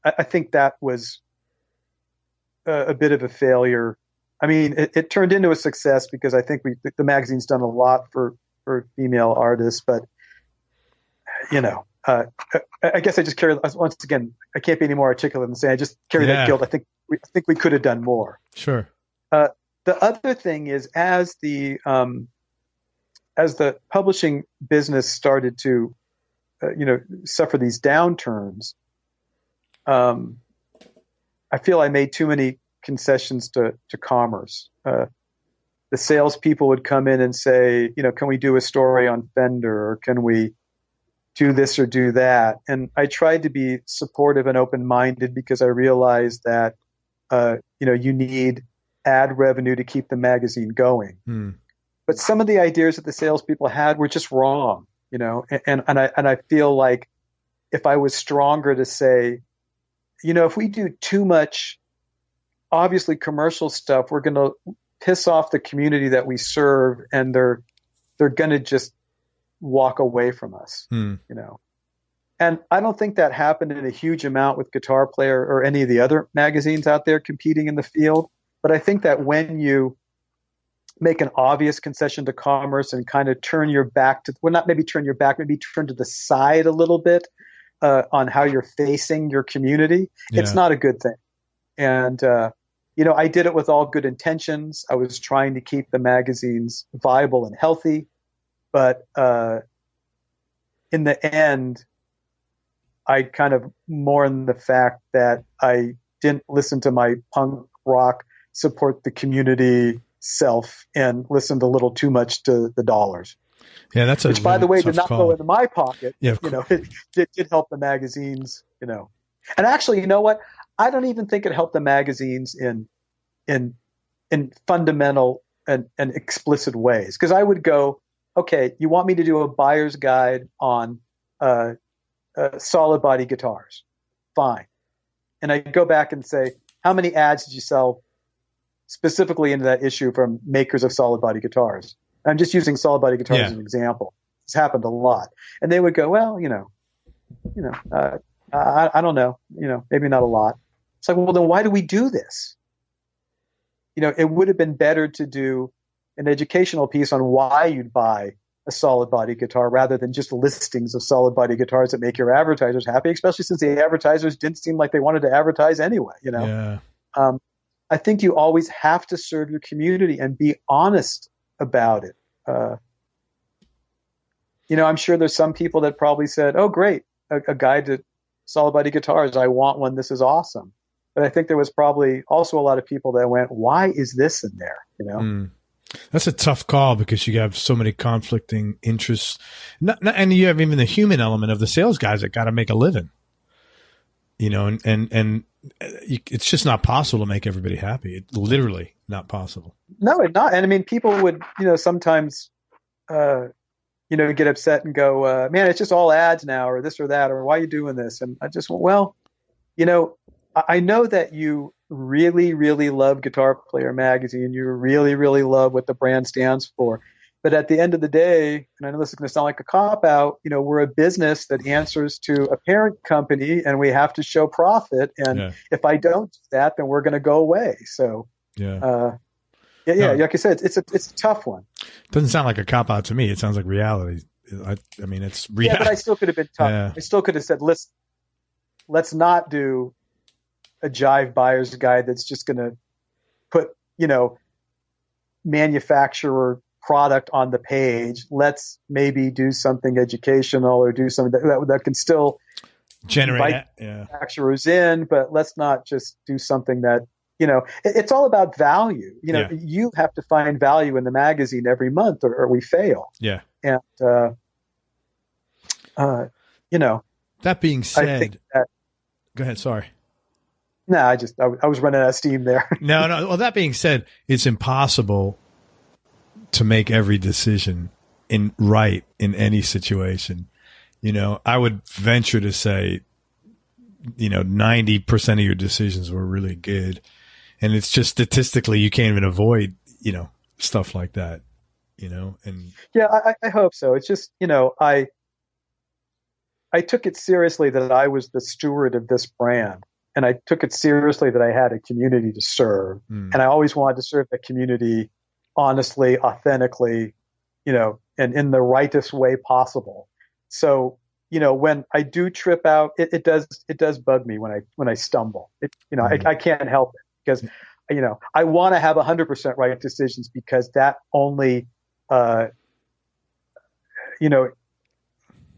I think that was a bit of a failure. I mean, it turned into a success because I think the magazine's done a lot for female artists, but I guess I just carry, once again, I can't be any more articulate than saying I just carry that guilt. I think we could have done more. Sure. The other thing is as the publishing business started to, suffer these downturns, I feel I made too many concessions to commerce. The salespeople would come in and say, can we do a story on Fender, or can we do this or do that? And I tried to be supportive and open-minded because I realized that, you need ad revenue to keep the magazine going. But some of the ideas that the salespeople had were just wrong, and I feel like if I was stronger to say, if we do too much, obviously commercial stuff, we're going to piss off the community that we serve, and they're going to just walk away from us, And I don't think that happened in a huge amount with Guitar Player or any of the other magazines out there competing in the field. But I think that when you make an obvious concession to commerce and kind of turn your back to, well, not maybe turn your back, maybe turn to the side a little bit on how you're facing your community, it's not a good thing. And, I did it with all good intentions. I was trying to keep the magazines viable and healthy. But in the end, I kind of mourn the fact that I didn't listen to my punk rock, support the community self, and listened a little too much to the dollars. Yeah, that's which, by the way, did not go into my pocket. Yeah, it did help the magazines. And actually, you know what? I don't even think it helped the magazines in fundamental and explicit ways, because I would go, okay, you want me to do a buyer's guide on solid body guitars? Fine. And I go back and say, how many ads did you sell specifically into that issue from makers of solid body guitars? I'm just using solid body guitars as an example. It's happened a lot. And they would go, well, I don't know, maybe not a lot. It's like, well, then why do we do this? it would have been better to do an educational piece on why you'd buy a solid body guitar rather than just listings of solid body guitars that make your advertisers happy, especially since the advertisers didn't seem like they wanted to advertise anyway, Yeah. I think you always have to serve your community and be honest about it. I'm sure there's some people that probably said, oh, great, a guide to solid body guitars. I want one. This is awesome. But I think there was probably also a lot of people that went, why is this in there? That's a tough call because you have so many conflicting interests. And you have even the human element of the sales guys that got to make a living, and it's just not possible to make everybody happy. It's literally not possible. No, it's not. And I mean, people would, sometimes, get upset and go, man, it's just all ads now, or this or that, or why are you doing this? And I just went, well, I know that you really, really love Guitar Player Magazine. You really, really love what the brand stands for. But at the end of the day, and I know this is going to sound like a cop-out, we're a business that answers to a parent company, and we have to show profit. And if I don't do that, then we're going to go away. So, like I said, it's a tough one. Doesn't sound like a cop-out to me. It sounds like reality. I mean, it's reality. Yeah, but I still could have been tough. Yeah. I still could have said, let's not do a Jive buyer's guide that's just going to put, manufacturer product on the page. Let's maybe do something educational or do something that can still generate manufacturers in, but let's not just do something that, it's all about value. You have to find value in the magazine every month or we fail. Yeah. And, that being said, go ahead. Sorry. No, I was running out of steam there. No. Well, that being said, it's impossible to make every decision in any situation. I would venture to say, 90% of your decisions were really good. And it's just statistically, you can't even avoid, stuff like that, and yeah, I hope so. It's just, I took it seriously that I was the steward of this brand. And I took it seriously that I had a community to serve. And I always wanted to serve the community honestly, authentically, and in the rightest way possible. So, when I do trip out, it does bug me when I stumble. I can't help it because, I want to have 100% right decisions because that only,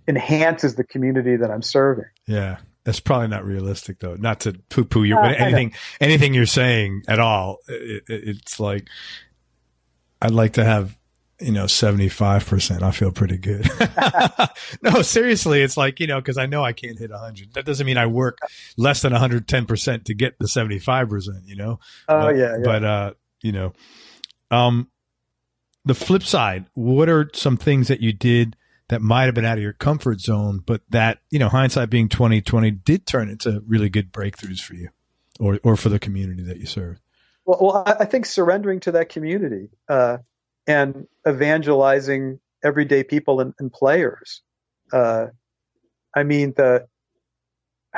enhances the community that I'm serving. Yeah. That's probably not realistic, though. Not to poo-poo anything you're saying at all. It's like I'd like to have 75%. I feel pretty good. No, seriously, it's like because I know I can't hit 100. That doesn't mean I work less than 110% to get the 75%. But the flip side. What are some things that you did that might have been out of your comfort zone, but that, hindsight being 2020 did turn into really good breakthroughs for you or for the community that you serve? Well, I think surrendering to that community and evangelizing everyday people and players. How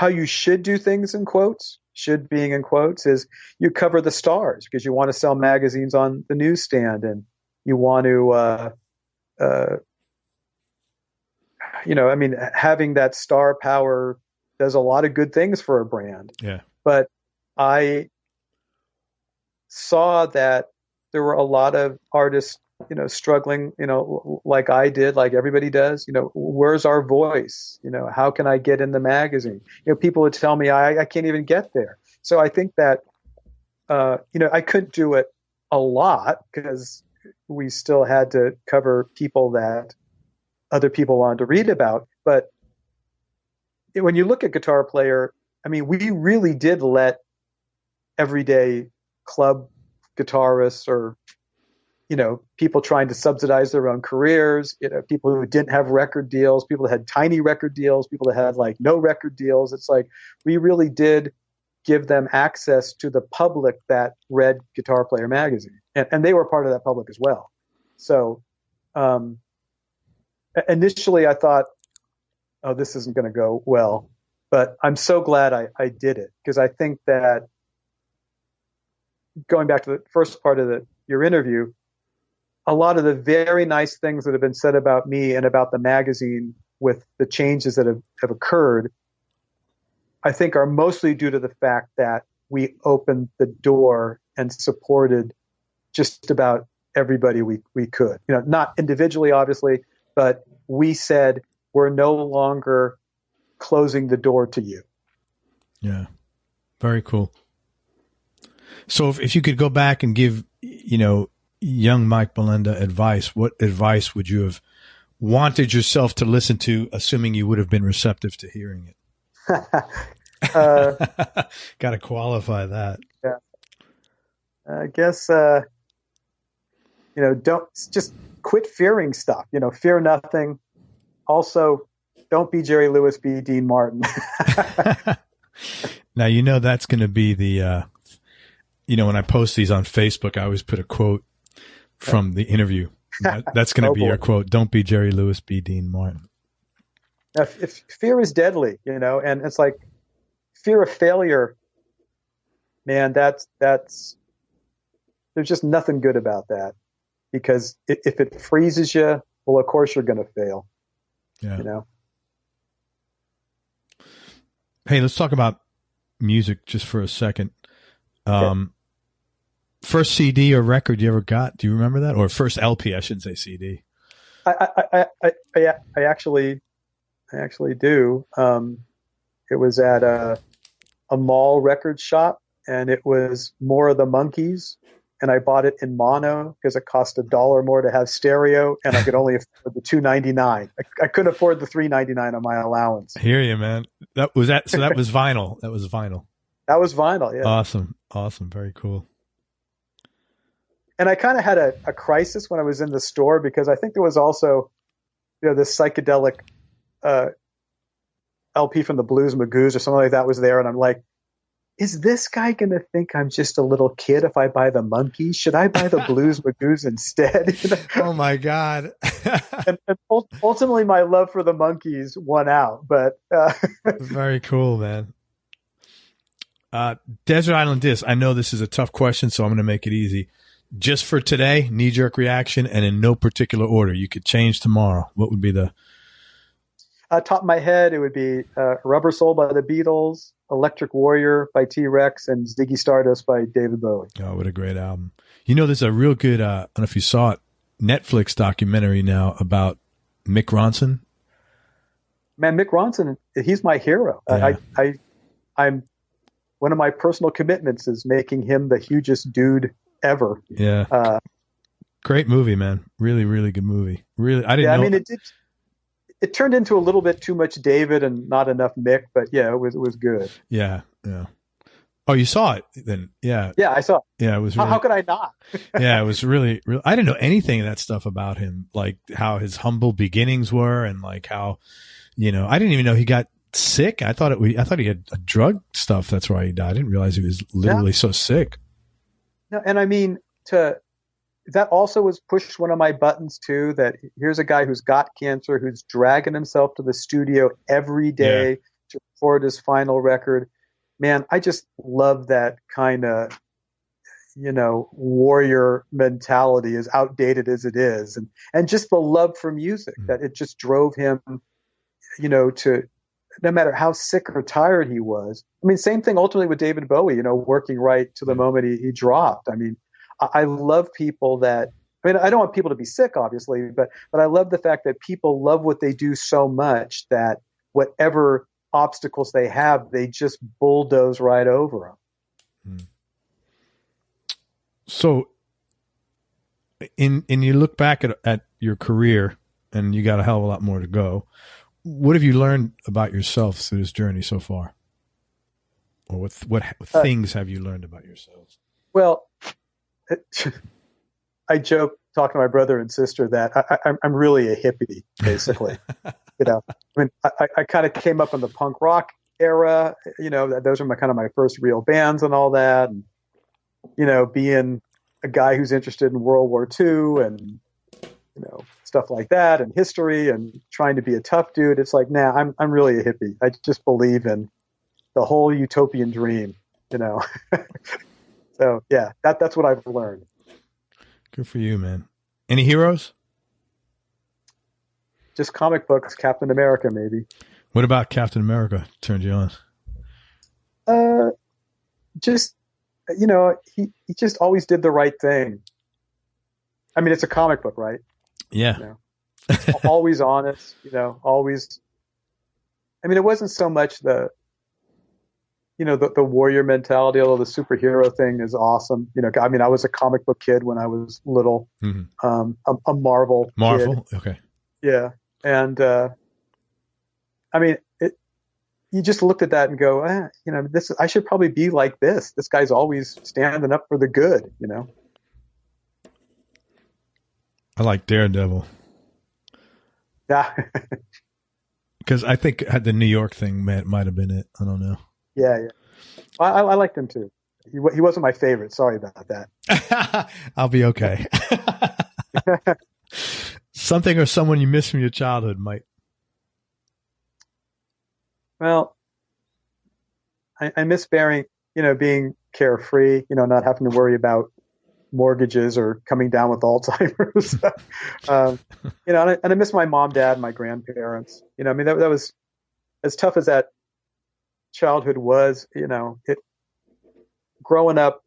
you should do things in quotes, should being in quotes, is you cover the stars because you want to sell magazines on the newsstand and you want to having that star power does a lot of good things for a brand. Yeah. But I saw that there were a lot of artists, struggling, like I did, like everybody does, where's our voice? How can I get in the magazine? People would tell me I can't even get there. So I think that, I couldn't do it a lot because we still had to cover people that other people wanted to read about. But when you look at Guitar Player, we really did let everyday club guitarists or, people trying to subsidize their own careers, people who didn't have record deals, people that had tiny record deals, people that had like no record deals. It's like, we really did give them access to the public that read Guitar Player Magazine. And they were part of that public as well. So, initially I thought, oh, this isn't going to go well, but I'm so glad I did it because I think that going back to the first part of your interview, a lot of the very nice things that have been said about me and about the magazine with the changes that have occurred, I think are mostly due to the fact that we opened the door and supported just about everybody we could. Not individually, obviously, but we said we're no longer closing the door to you. Yeah. Very cool. So if you could go back and give, young Mike Molenda advice, what advice would you have wanted yourself to listen to, assuming you would have been receptive to hearing it? Got to qualify that. Yeah. I guess, don't just quit fearing stuff, fear nothing. Also, don't be Jerry Lewis, be Dean Martin. Now, that's going to be the, when I post these on Facebook, I always put a quote from the interview. That's going to be your quote. Don't be Jerry Lewis, be Dean Martin. Now, if fear is deadly, and it's like fear of failure, man, that's there's just nothing good about that, because if it freezes you, well, of course you're going to fail. Yeah. Hey, let's talk about music just for a second. Okay. First CD or record you ever got? Do you remember that? Or first LP? I shouldn't say CD. I actually do. It was at a mall record shop, and it was More of the Monkees, and I bought it in mono because it cost $1 more to have stereo, and I could only afford the $2.99. I couldn't afford the $3.99 on my allowance. I hear you, man. So that was vinyl. That was vinyl. That was vinyl. Yeah. Awesome. Very cool. And I kind of had a crisis when I was in the store, because I think there was also, this psychedelic LP from the Blues Magoos or something like that was there. And I'm like, is this guy going to think I'm just a little kid if I buy the Monkees? Should I buy the Blues Magoos instead? Oh my God. and ultimately my love for the Monkees won out, but very cool, man. Desert Island Disc. I know this is a tough question, so I'm going to make it easy. Just for today, knee-jerk reaction, and in no particular order. You could change tomorrow. What would be the... top of my head, it would be Rubber Soul by the Beatles, Electric Warrior by T-Rex, and Ziggy Stardust by David Bowie. Oh, what a great album. There's a real good, I don't know if you saw it, Netflix documentary now about Mick Ronson. Man, Mick Ronson, he's my hero. Yeah. I'm one of my personal commitments is making him the hugest dude ever. Yeah. Great movie, man. Really, really good movie. Really, I didn't know. I mean, it turned into a little bit too much David and not enough Mick, but yeah, it was good. Yeah. Oh, you saw it then? Yeah. Yeah, I saw it. Yeah, it was. Really, how could I not? Yeah, it was really. I didn't know anything of that stuff about him, like how his humble beginnings were, and like how, I didn't even know he got sick. I thought he had drug stuff. That's why he died. I didn't realize he was literally so sick. No, and I mean, that also was pushed one of my buttons too, that here's a guy who's got cancer, who's dragging himself to the studio every day to record his final record. Man, I just love that kind of, warrior mentality, as outdated as it is. And just the love for music, that it just drove him, to, no matter how sick or tired he was. I mean, same thing ultimately with David Bowie, working right to the moment he dropped. I mean, I love people that, I don't want people to be sick, obviously, but I love the fact that people love what they do so much that whatever obstacles they have, they just bulldoze right over them. So in you look back at your career, and you got a hell of a lot more to go, what have you learned about yourself through this journey so far? Or what things have you learned about yourselves? Well, I joke talking to my brother and sister that I'm really a hippie, basically. I mean, I kind of came up in the punk rock era. Those are my first real bands and all that. And being a guy who's interested in World War II and stuff like that, and history, and trying to be a tough dude. It's like, nah, I'm really a hippie. I just believe in the whole utopian dream. So yeah, that's what I've learned. Good for you, man. Any heroes? Just comic books, Captain America, maybe. What about Captain America turned you on? Just, he just always did the right thing. I mean, it's a comic book, right? Yeah. Always honest, always. I mean, it wasn't so much the warrior mentality, although the superhero thing is awesome. I mean, I was a comic book kid when I was little, a Marvel kid. Okay. Yeah. And, I mean, you just looked at that and go, I should probably be like this. This guy's always standing up for the good, I like Daredevil. Yeah. Because I think the New York thing might have been it. I don't know. Yeah. I liked him too. He wasn't my favorite. Sorry about that. I'll be okay. Something or someone you miss from your childhood, Mike. Well, I miss being carefree, not having to worry about mortgages or coming down with Alzheimer's. And I miss my mom, dad, and my grandparents. I mean, that was as tough as that childhood was, growing up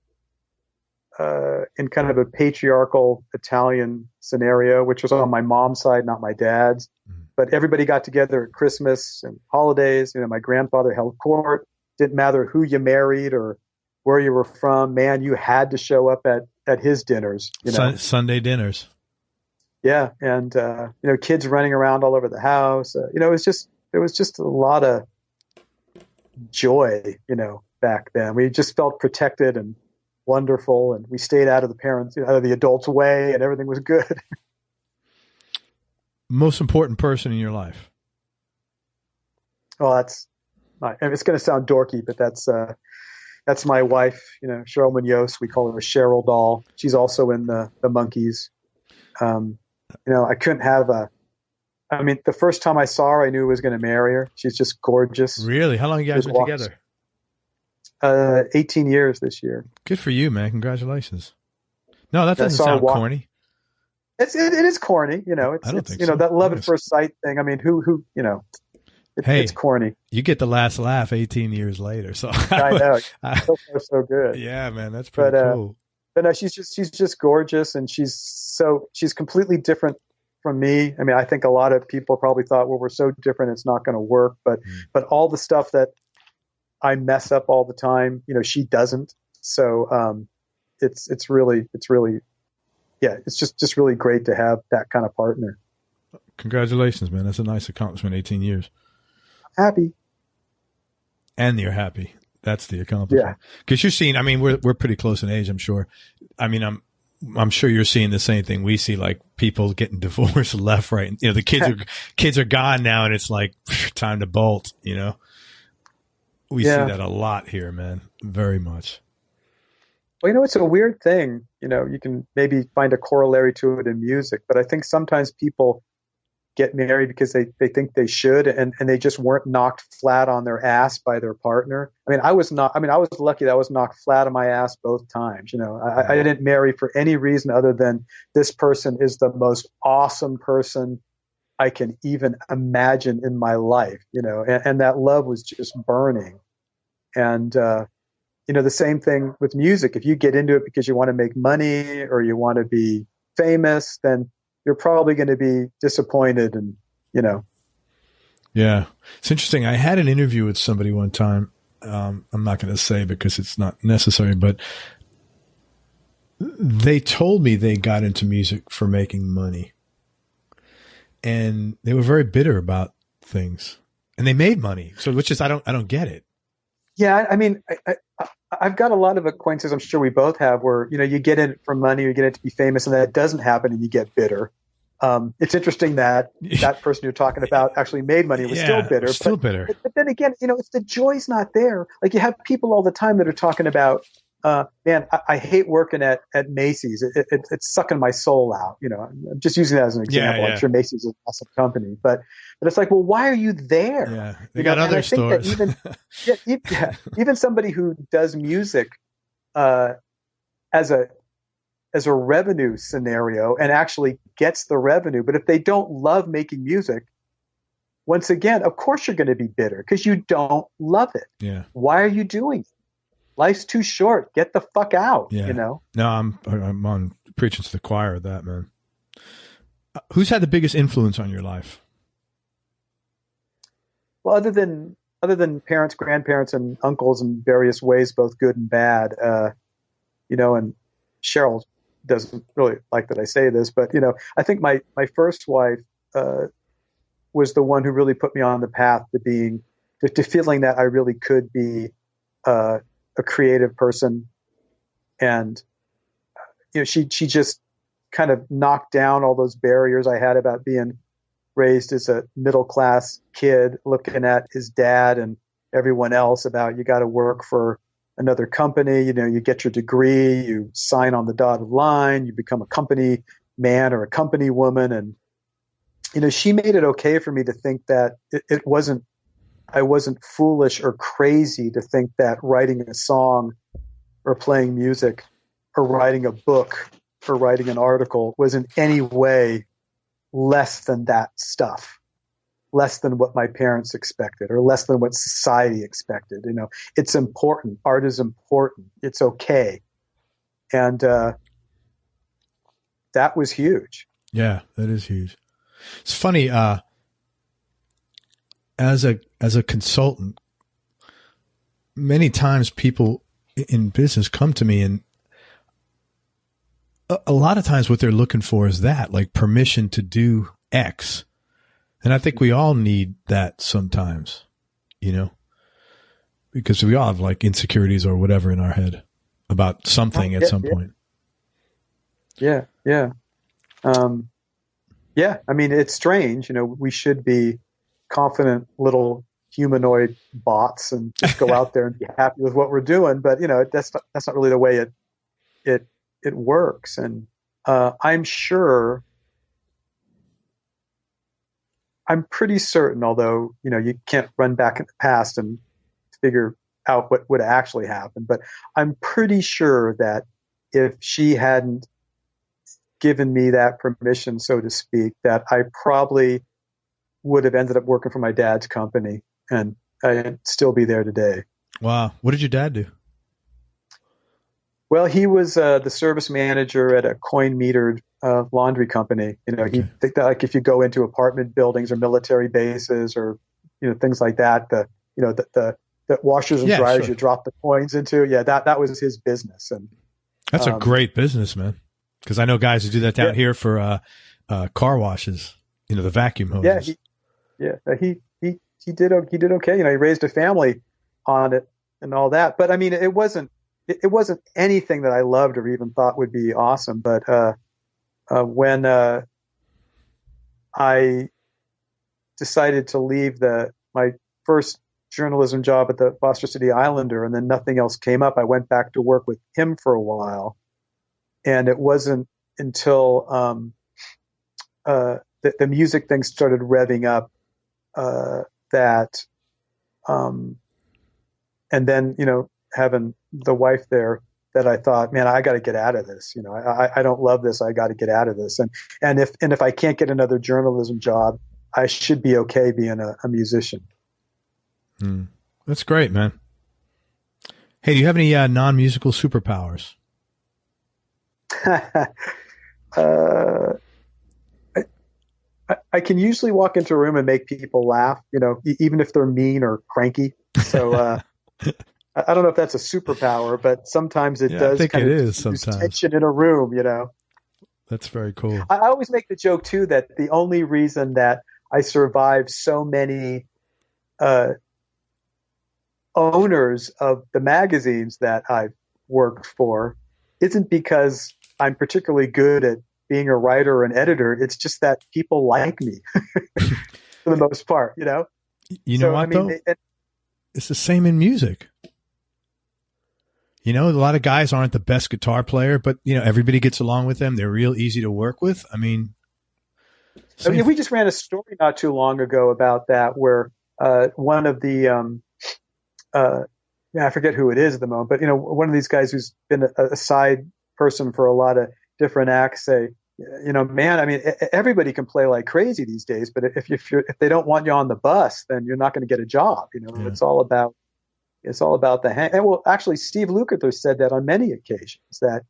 in kind of a patriarchal Italian scenario, which was on my mom's side, not my dad's. But everybody got together at Christmas and holidays. My grandfather held court. Didn't matter who you married or where you were from. Man, you had to show up at his dinners. Sunday dinners. Yeah, and kids running around all over the house. There was just a lot of joy. Back then, we just felt protected and wonderful, and we stayed out of the adults' way, and everything was good. Most important person in your life? Well, it's going to sound dorky, but that's my wife, Cheryl Munoz. We call her Cheryl Doll. She's also in the Monkees. I couldn't have the first time I saw her, I knew I was going to marry her. She's just gorgeous. Really? How long have you guys been together? 18 years this year. Good for you, man. Congratulations. No, that doesn't sound corny. It is corny, I don't think so. That love at first sight thing. I mean, it's corny. You get the last laugh 18 years later. So I know. So far, so good. Yeah, man, that's pretty cool. But no, she's just gorgeous, and she's completely different from me. I mean, I think a lot of people probably thought, well, we're so different, it's not going to work. But all the stuff that I mess up all the time, she doesn't. So it's really. Yeah, it's just really great to have that kind of partner. Congratulations, man. That's a nice accomplishment, 18 years. I'm happy. And you're happy. That's the accomplishment. Yeah. Because you're seeing, I mean, we're pretty close in age, I'm sure. I mean, I'm sure you're seeing the same thing we see, like people getting divorced left, right. The kids are gone now, and it's like time to bolt, We see that a lot here, man. Very much. Well, it's a weird thing. You can maybe find a corollary to it in music, but I think sometimes people get married because they think they should, and they just weren't knocked flat on their ass by their partner. I was lucky that I was knocked flat on my ass both times. I didn't marry for any reason other than this person is the most awesome person I can even imagine in my life, and that love was just burning. And, the same thing with music. If you get into it because you want to make money or you want to be famous, then you're probably going to be disappointed. And, Yeah. It's interesting. I had an interview with somebody one time. I'm not going to say because it's not necessary, but they told me they got into music for making money, and they were very bitter about things, and they made money. So, which is, I don't get it. Yeah. I mean, I've got a lot of acquaintances, I'm sure we both have, where, you get in it for money, you get it to be famous, and that doesn't happen and you get bitter. It's interesting that person you're talking about actually made money and was still bitter. But then again, if the joy's not there, like you have people all the time that are talking about, man, I hate working at Macy's. It's sucking my soul out. I'm just using that as an example. Yeah. I'm sure Macy's is an awesome company, but it's like, well, why are you there? Yeah, they got other stores. Even somebody who does music, as a revenue scenario and actually gets the revenue. But if they don't love making music, once again, of course you're going to be bitter because you don't love it. Yeah. Why are you doing it? Life's too short. Get the fuck out. Yeah. You know? No, I'm on preaching to the choir of that, man. Who's had the biggest influence on your life? Well, other than parents, grandparents, and uncles in various ways, both good and bad, you know, and Cheryl doesn't really like that I say this, but, you know, I think my first wife was the one who really put me on the path to feeling that I really could be a creative person. And, you know, she just kind of knocked down all those barriers I had about being raised as a middle class kid, looking at his dad and everyone else about you got to work for another company. You know, you get your degree, you sign on the dotted line, you become a company man or a company woman. And, you know, she made it okay for me to think that I wasn't foolish or crazy to think that writing a song or playing music or writing a book or writing an article was in any way less than that stuff, less than what my parents expected or less than what society expected. You know, it's important. Art is important. It's okay. And that was huge. Yeah, that is huge. It's funny, as a consultant, many times people in business come to me, and a lot of times what they're looking for is that, like, permission to do X. And I think we all need that sometimes, you know, because we all have like insecurities or whatever in our head about something at some point. Yeah. Yeah. Yeah. I mean, it's strange. You know, we should be confident little humanoid bots and just go out there and be happy with what we're doing. But, you know, that's not really the way it works. And I'm pretty certain, although, you know, you can't run back in the past and figure out what would actually happen, but I'm pretty sure that if she hadn't given me that permission, so to speak, that I probably would have ended up working for my dad's company and I'd still be there today. Wow. What did your dad do? Well, he was the service manager at a coin-metered laundry company. You know, he think that, like, if you go into apartment buildings or military bases or, you know, things like that, the washers and dryers you drop the coins into. Yeah, that was his business. And that's a great business, man. Because I know guys who do that down here for car washes. You know, the vacuum hoses. He did okay. You know, he raised a family on it and all that. But I mean, it wasn't anything that I loved or even thought would be awesome. But when I decided to leave my first journalism job at the Foster City Islander, and then nothing else came up, I went back to work with him for a while. And it wasn't until the music thing started revving up and then, you know, having the wife there, that I thought, man, I got to get out of this. You know, I don't love this. I got to get out of this. And if I can't get another journalism job, I should be okay being a musician. That's great, man. Hey, do you have any non-musical superpowers? I can usually walk into a room and make people laugh, you know, even if they're mean or cranky. So I don't know if that's a superpower, but sometimes it does. I think it is sometimes. Tension in a room, you know. That's very cool. I always make the joke too that the only reason that I survived so many owners of the magazines that I've worked for isn't because I'm particularly good at being a writer or an editor. It's just that people like me for the most part, you know? You know what, though? It's the same in music. You know, a lot of guys aren't the best guitar player, but, you know, everybody gets along with them. They're real easy to work with. I mean, we just ran a story not too long ago about that, where one of the I forget who it is at the moment, but, you know, one of these guys who's been a side person for a lot of different acts say, man, I mean, everybody can play like crazy these days, but if they don't want you on the bus, then you're not going to get a job. Yeah. It's all about the hang. And well, actually, Steve Lukather said that on many occasions that,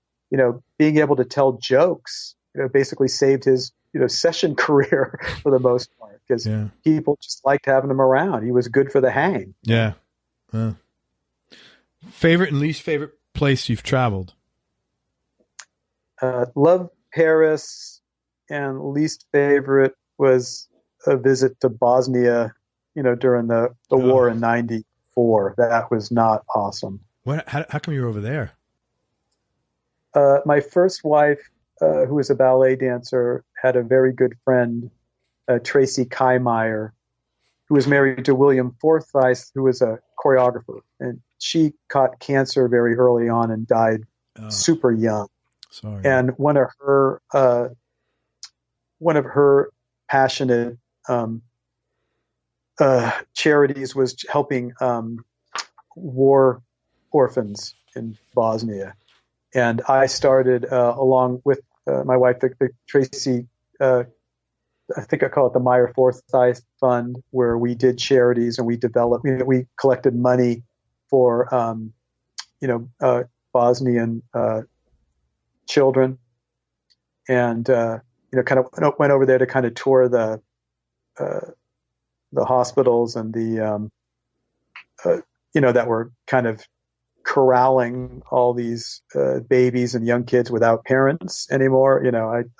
being able to tell jokes, basically saved his, session career for the most part, because people just liked having him around. He was good for the hang. Yeah. Favorite and least favorite place you've traveled? Love Paris, and least favorite was a visit to Bosnia, during the war in '94. That was not awesome. How come you were over there? My first wife, who was a ballet dancer, had a very good friend, Tracy Kaimeyer, who was married to William Forsythe, who was a choreographer. And she caught cancer very early on and died super young. Sorry. And one of her passionate charities was helping war orphans in Bosnia. And I started along with my wife, the Tracy, I think I call it the Meyer Forsyth Fund, where we did charities and we developed, we collected money for, Bosnian children, and kind of went over there to kind of tour the hospitals and the that were kind of corralling all these babies and young kids without parents anymore.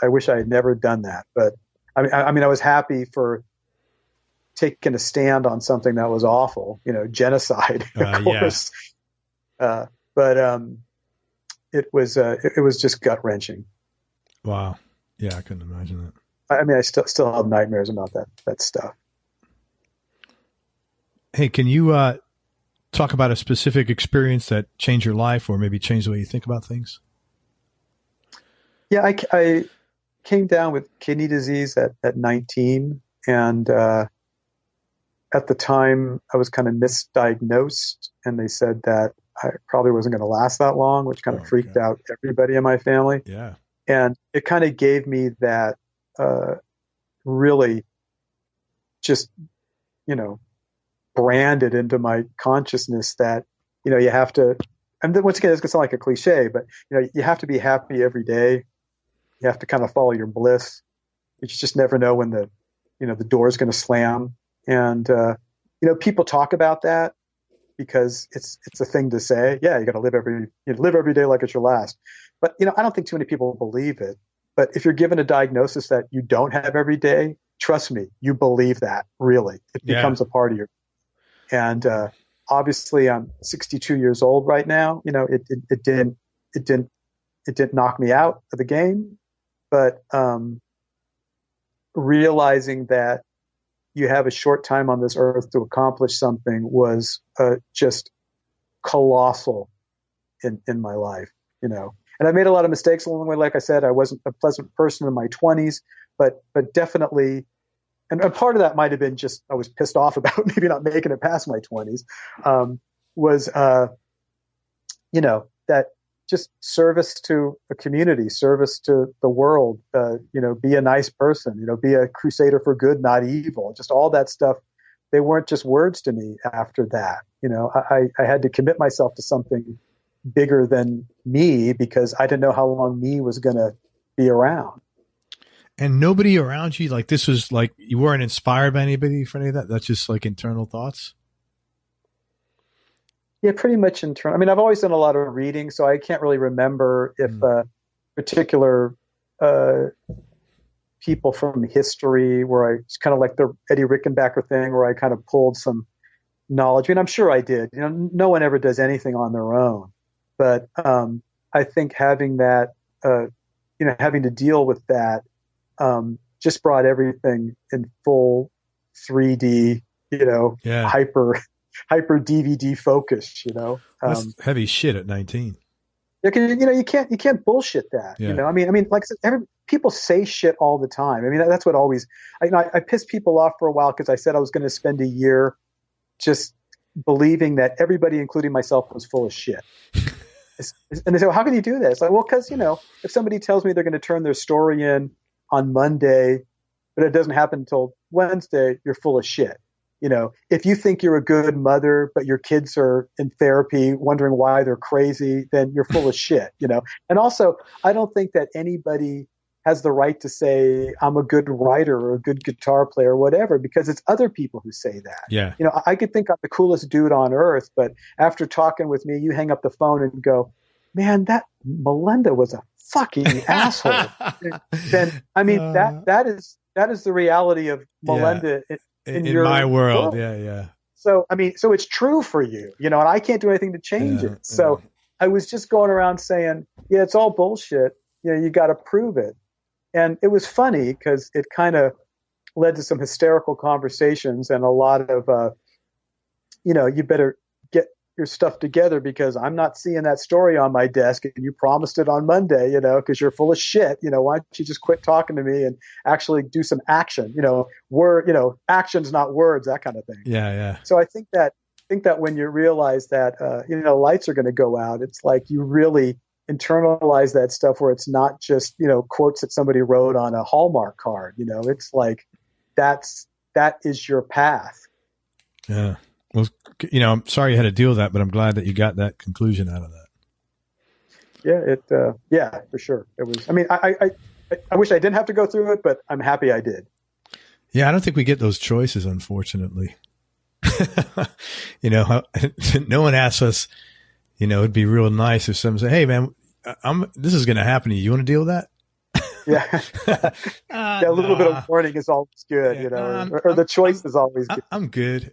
I wish I had never done that, but I mean I was happy for taking a stand on something that was awful, genocide, of course. Yeah. But it was just gut wrenching. Wow. Yeah, I couldn't imagine that. I mean, I still have nightmares about that stuff. Hey, can you talk about a specific experience that changed your life, or maybe changed the way you think about things? Yeah, I came down with kidney disease at 19, and at the time I was kind of misdiagnosed, and they said that I probably wasn't going to last that long, which kind of freaked out everybody in my family. Yeah. And it kind of gave me that really just, branded into my consciousness that, you have to, and then once again, it's going to sound like a cliche, but, you have to be happy every day. You have to kind of follow your bliss. You just never know when the door is going to slam. And, people talk about that because it's a thing to say. Yeah, you got to live every day like it's your last. But, I don't think too many people believe it. But if you're given a diagnosis that you don't have every day, trust me, you believe that, really. It becomes a part of you. And obviously I'm 62 years old right now. It didn't knock me out of the game. But realizing that you have a short time on this earth to accomplish something was just colossal in my life, And I made a lot of mistakes along the way. Like I said, I wasn't a pleasant person in my 20s, but definitely, and part of that might have been just I was pissed off about maybe not making it past my 20s, was that just service to a community, service to the world, be a nice person, be a crusader for good, not evil, just all that stuff. They weren't just words to me after that. I had to commit myself to something bigger than me because I didn't know how long me was going to be around. And nobody around you, like this was like, you weren't inspired by anybody for any of that? That's just like internal thoughts? Yeah, pretty much internal. I mean, I've always done a lot of reading, so I can't really remember if particular people from history where it's kind of like the Eddie Rickenbacker thing where I kind of pulled some knowledge. I mean, I'm sure I did. No one ever does anything on their own. But I think having that, having to deal with that, just brought everything in full 3D, hyper DVD focus, That's heavy shit at 19. Yeah, 'cause, you can't bullshit that. Yeah. I mean, like I said, people say shit all the time. I mean, that's what always. I pissed people off for a while because I said I was going to spend a year just believing that everybody, including myself, was full of shit. And they say, well, how can you do this? Like, well, because, if somebody tells me they're going to turn their story in on Monday, but it doesn't happen until Wednesday, you're full of shit. If you think you're a good mother, but your kids are in therapy wondering why they're crazy, then you're full of shit, And also, I don't think that anybody has the right to say I'm a good writer or a good guitar player or whatever, because it's other people who say that. Yeah. I could think I'm the coolest dude on earth, but after talking with me, you hang up the phone and go, man, that Molenda was a fucking asshole. Then, that is the reality of Molenda in your my world. Yeah. So, so it's true for you, and I can't do anything to change it. So I was just going around saying, yeah, it's all bullshit. You got to prove it. And it was funny because it kind of led to some hysterical conversations and a lot of, you better get your stuff together because I'm not seeing that story on my desk and you promised it on Monday, because you're full of shit. Why don't you just quit talking to me and actually do some action, actions, not words, that kind of thing. Yeah. So I think that when you realize that, lights are going to go out, it's like you really internalize that stuff where it's not just, quotes that somebody wrote on a Hallmark card. It's like that is your path. Yeah. Well, I'm sorry you had to deal with that, but I'm glad that you got that conclusion out of that. Yeah, yeah, for sure. It was, I wish I didn't have to go through it, but I'm happy I did. Yeah. I don't think we get those choices, unfortunately. No one asks us, it'd be real nice if someone said, hey man, this is going to happen to you. You want to deal with that? Yeah. A little bit of warning is always good, or the choice is always good. I'm good.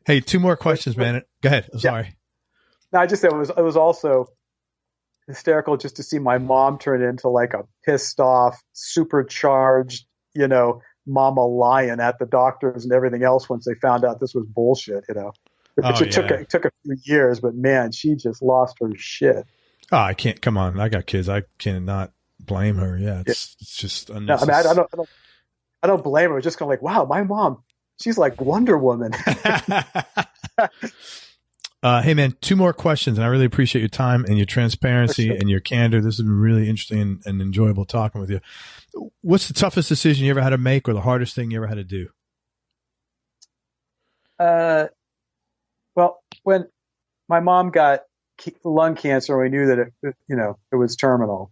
Hey, 2 more questions, man. Go ahead. I'm sorry. No, I just said it was also hysterical just to see my mom turn into like a pissed off, supercharged, mama lion at the doctors and everything else once they found out this was bullshit, It took a few years, but man, she just lost her shit. Oh, I can't. Come on, I got kids. I cannot blame her. Yeah, it's just unnecessary. No, I don't blame her. It's just kind of like, wow, my mom, she's like Wonder Woman. Hey man, 2 more questions, and I really appreciate your time and your transparency and your candor. This has been really interesting and enjoyable talking with you. What's the toughest decision you ever had to make, or the hardest thing you ever had to do? Well, when my mom got lung cancer, we knew that it was terminal.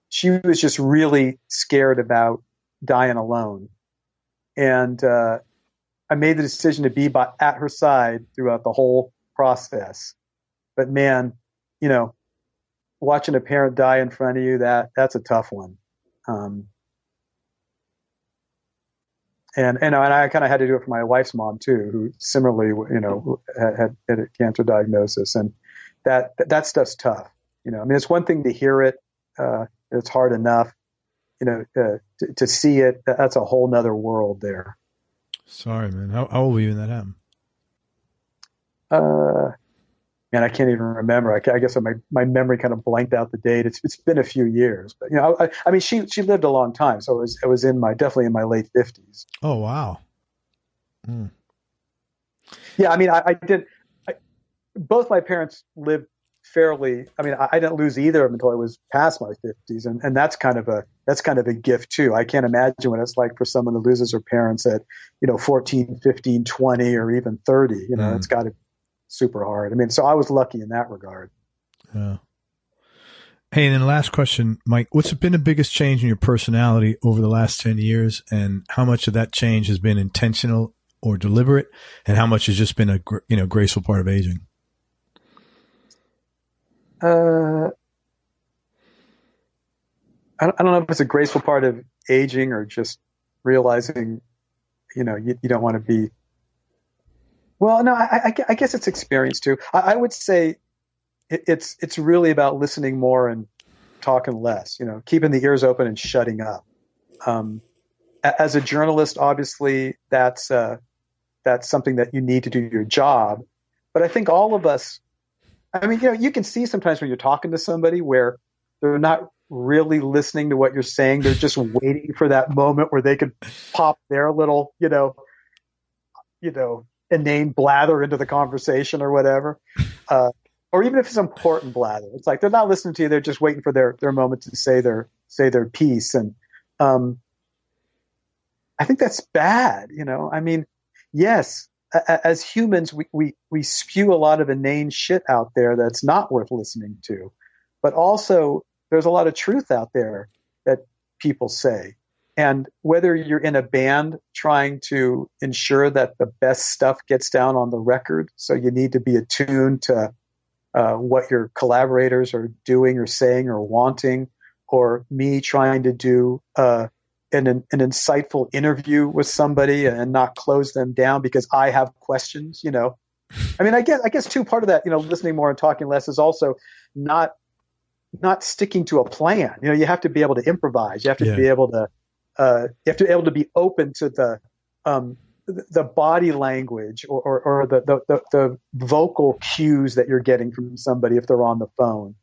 She was just really scared about dying alone. And I made the decision to be at her side throughout the whole process. But man, watching a parent die in front of you, that's a tough one. And I kind of had to do it for my wife's mom too, who similarly, had a cancer diagnosis, and that stuff's tough. It's one thing to hear it, it's hard enough, to see it. That's a whole nother world there. Sorry, man. How old were you when that happened? Man, I can't even remember. I guess my memory kind of blanked out the date. It's been a few years, but she lived a long time, so it was definitely in my late 50s. Oh wow. Mm. Yeah, I did. Both my parents lived fairly. I didn't lose either of them until I was past my 50s, and that's kind of a gift too. I can't imagine what it's like for someone who loses their parents at 14, 15, 20, or even 30. It's got to super hard. So I was lucky in that regard. Yeah. Hey, and then the last question, Mike, what's been the biggest change in your personality over the last 10 years, and how much of that change has been intentional or deliberate, and how much has just been a graceful part of aging? I don't know if it's a graceful part of aging or just realizing, you don't want to be. Well, no, I guess it's experience too. I would say it's really about listening more and talking less, keeping the ears open and shutting up. As a journalist, obviously that's something that you need to do your job. But I think all of us, you can see sometimes when you're talking to somebody where they're not really listening to what you're saying. They're just waiting for that moment where they could pop their little, inane blather into the conversation or whatever. Or even if it's important blather, it's like they're not listening to you; they're just waiting for their moment to say their piece. And I think that's bad. I mean, yes, as humans, we spew a lot of inane shit out there that's not worth listening to, but also there's a lot of truth out there that people say. And whether you're in a band trying to ensure that the best stuff gets down on the record, so you need to be attuned to what your collaborators are doing or saying or wanting, or me trying to do an insightful interview with somebody and not close them down because I have questions. I mean, I guess too, part of that, listening more and talking less is also not sticking to a plan. You have to be able to improvise. You have to be able to. You have to be able to be open to the body language or the vocal cues that you're getting from somebody if they're on the phone,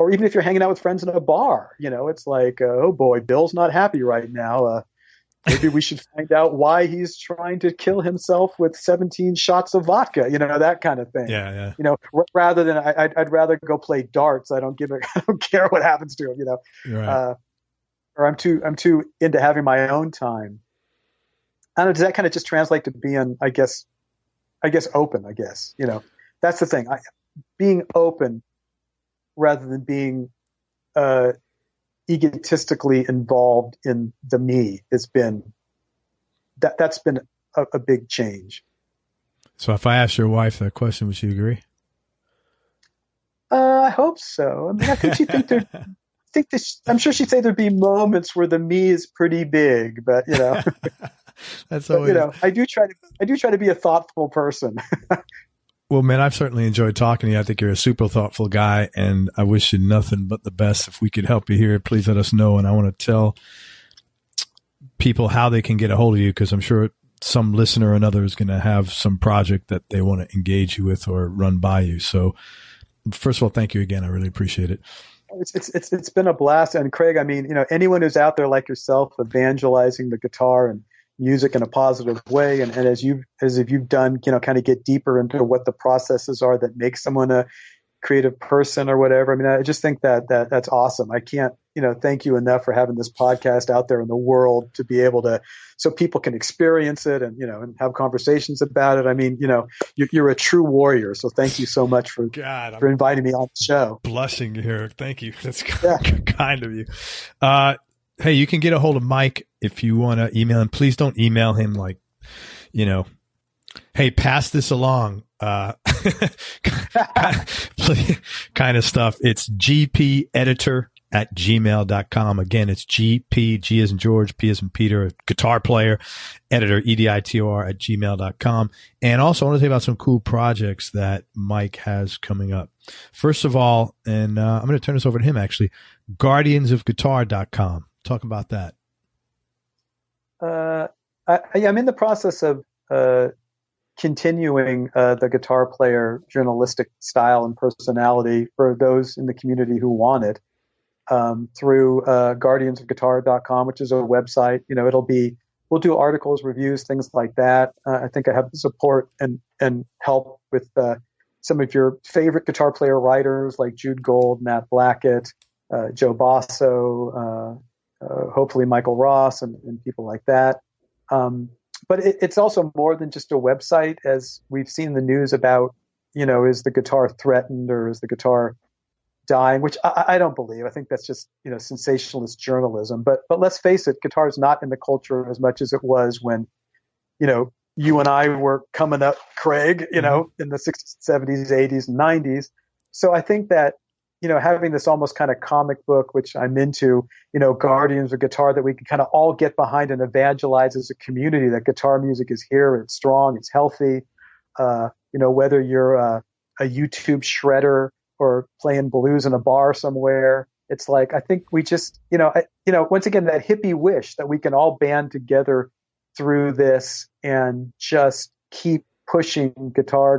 or even if you're hanging out with friends in a bar. It's like, oh boy, Bill's not happy right now. Maybe we should find out why he's trying to kill himself with 17 shots of vodka. That kind of thing. Yeah. Rather than I'd rather go play darts. I don't care what happens to him. Right. Or I'm too into having my own time. I don't know. Does that kind of just translate to being, I guess open, that's the thing. Being open rather than being egotistically involved in the me has been, that's been a big change. So if I asked your wife that question, would she agree? I hope so. I mean, I think she'd think I'm sure she'd say there'd be moments where the me is pretty big, but that's always. I do try to be a thoughtful person. Well, man, I've certainly enjoyed talking to you. I think you're a super thoughtful guy, and I wish you nothing but the best. If we could help you here, please let us know. And I want to tell people how they can get a hold of you, because I'm sure some listener or another is going to have some project that they want to engage you with or run by you. So, first of all, thank you again. I really appreciate it. It's been a blast. And Craig, I mean, anyone who's out there like yourself evangelizing the guitar and music in a positive way, and as if you've done, kind of get deeper into what the processes are that make someone a creative person or whatever. I mean, I just think that's awesome. I can't, thank you enough for having this podcast out there in the world to be able to, so people can experience it and, and have conversations about it. I mean, you're a true warrior. So thank you so much for inviting me on the show. Blushing here. Thank you. That's kind of you. Hey, you can get a hold of Mike if you want to email him. Please don't email him like, hey, pass this along. Kind of stuff. It's gpeditor@gmail.com. Again, it's GP, G as in George, P as in Peter, guitar player, editor, editor@gmail.com. And also I want to tell you about some cool projects that Mike has coming up. First of all, and I'm going to turn this over to him actually, guardiansofguitar.com. Talk about that. I'm in the process of continuing the guitar player journalistic style and personality for those in the community who want it through guardiansofguitar.com, which is a website. We'll do articles, reviews, things like that. I think I have the support and help with some of your favorite guitar player writers like Jude Gold, Matt Blackett, Joe Basso, hopefully Michael Ross and people like that. But it's also more than just a website, as we've seen the news about, is the guitar threatened or is the guitar dying, which I don't believe. I think that's just, sensationalist journalism. But let's face it, guitar is not in the culture as much as it was when, you and I were coming up, Craig, in the 60s, 70s, 80s, and 90s. So I think that, having this almost kind of comic book, which I'm into, Guardians of Guitar, that we can kind of all get behind and evangelize as a community that guitar music is here, it's strong, it's healthy. Whether you're a YouTube shredder or playing blues in a bar somewhere, it's like, I think we just, once again, that hippie wish that we can all band together through this and just keep pushing guitar,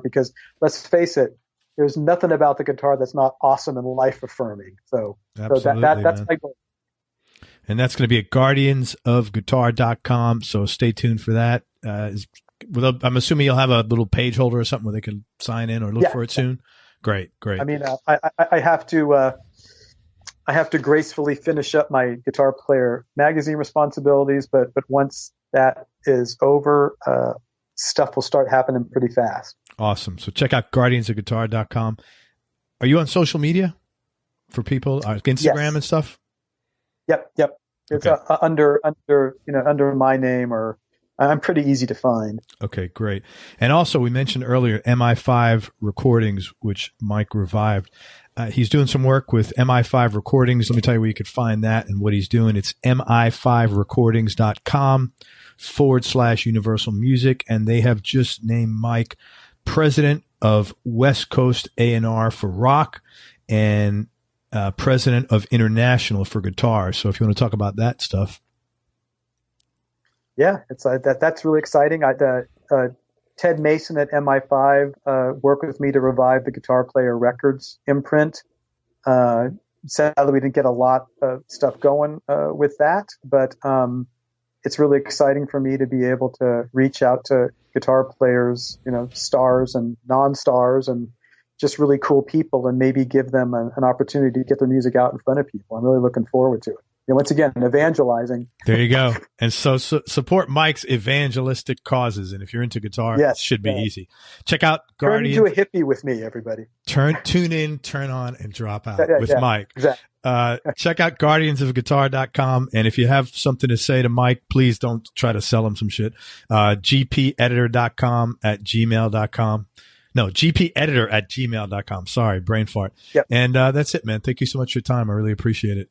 because let's face it, there's nothing about the guitar that's not awesome and life affirming. So that's my goal. And that's going to be at guardiansofguitar.com. So stay tuned for that. As I'm assuming you'll have a little page holder or something where they can sign in or look for it soon. Great. I mean, I have to gracefully finish up my Guitar Player magazine responsibilities, but once that is over, stuff will start happening pretty fast. Awesome. So check out guardiansofguitar.com. Are you on social media for people? Instagram and stuff? Yep. It's under my name, or I'm pretty easy to find. Okay, great. And also, we mentioned earlier MI5 Recordings, which Mike revived. He's doing some work with MI5 Recordings. Let me tell you where you could find that and what he's doing. It's mi5recordings.com/Universal Music. And they have just named Mike president of West Coast A&R for rock and president of international for guitar. So if you want to talk about that stuff. Yeah, it's that's really exciting. Ted Mason at MI5 worked with me to revive the Guitar Player Records imprint. Sadly, we didn't get a lot of stuff going with that, but it's really exciting for me to be able to reach out to guitar players, stars and non-stars, and just really cool people, and maybe give them an opportunity to get their music out in front of people. I'm really looking forward to it. Once again, evangelizing. There you go. And so support Mike's evangelistic causes. And if you're into guitar, it should be easy. Check out Guardian. Turn into a hippie with me, everybody. Tune in, turn on, and drop out with Mike. Exactly. Check out guardiansofguitar.com. And if you have something to say to Mike, please don't try to sell him some shit. gpeditor.com at gmail.com. No, gpeditor@gmail.com. Sorry, brain fart. Yep. And that's it, man. Thank you so much for your time. I really appreciate it.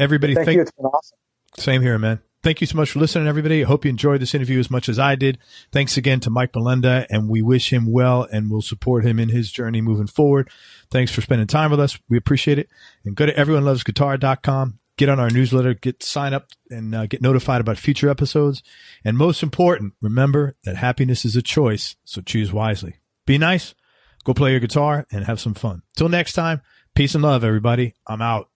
Everybody, thank you. It's been awesome. Same here, man. Thank you so much for listening, everybody. I hope you enjoyed this interview as much as I did. Thanks again to Mike Molenda, and we wish him well, and we'll support him in his journey moving forward. Thanks for spending time with us. We appreciate it. And go to everyonelovesguitar.com. Get on our newsletter, sign up, and get notified about future episodes. And most important, remember that happiness is a choice, so choose wisely. Be nice, go play your guitar, and have some fun. Till next time, peace and love, everybody. I'm out.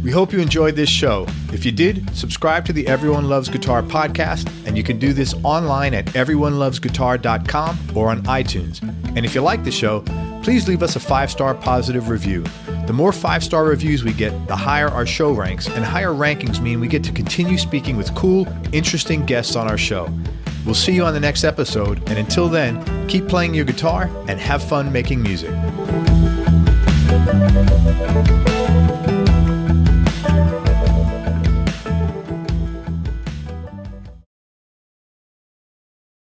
We hope you enjoyed this show. If you did, subscribe to the Everyone Loves Guitar podcast, and you can do this online at everyonelovesguitar.com or on iTunes. And if you like the show, please leave us a 5-star positive review. The more 5-star reviews we get, the higher our show ranks, and higher rankings mean we get to continue speaking with cool, interesting guests on our show. We'll see you on the next episode, and until then, keep playing your guitar and have fun making music.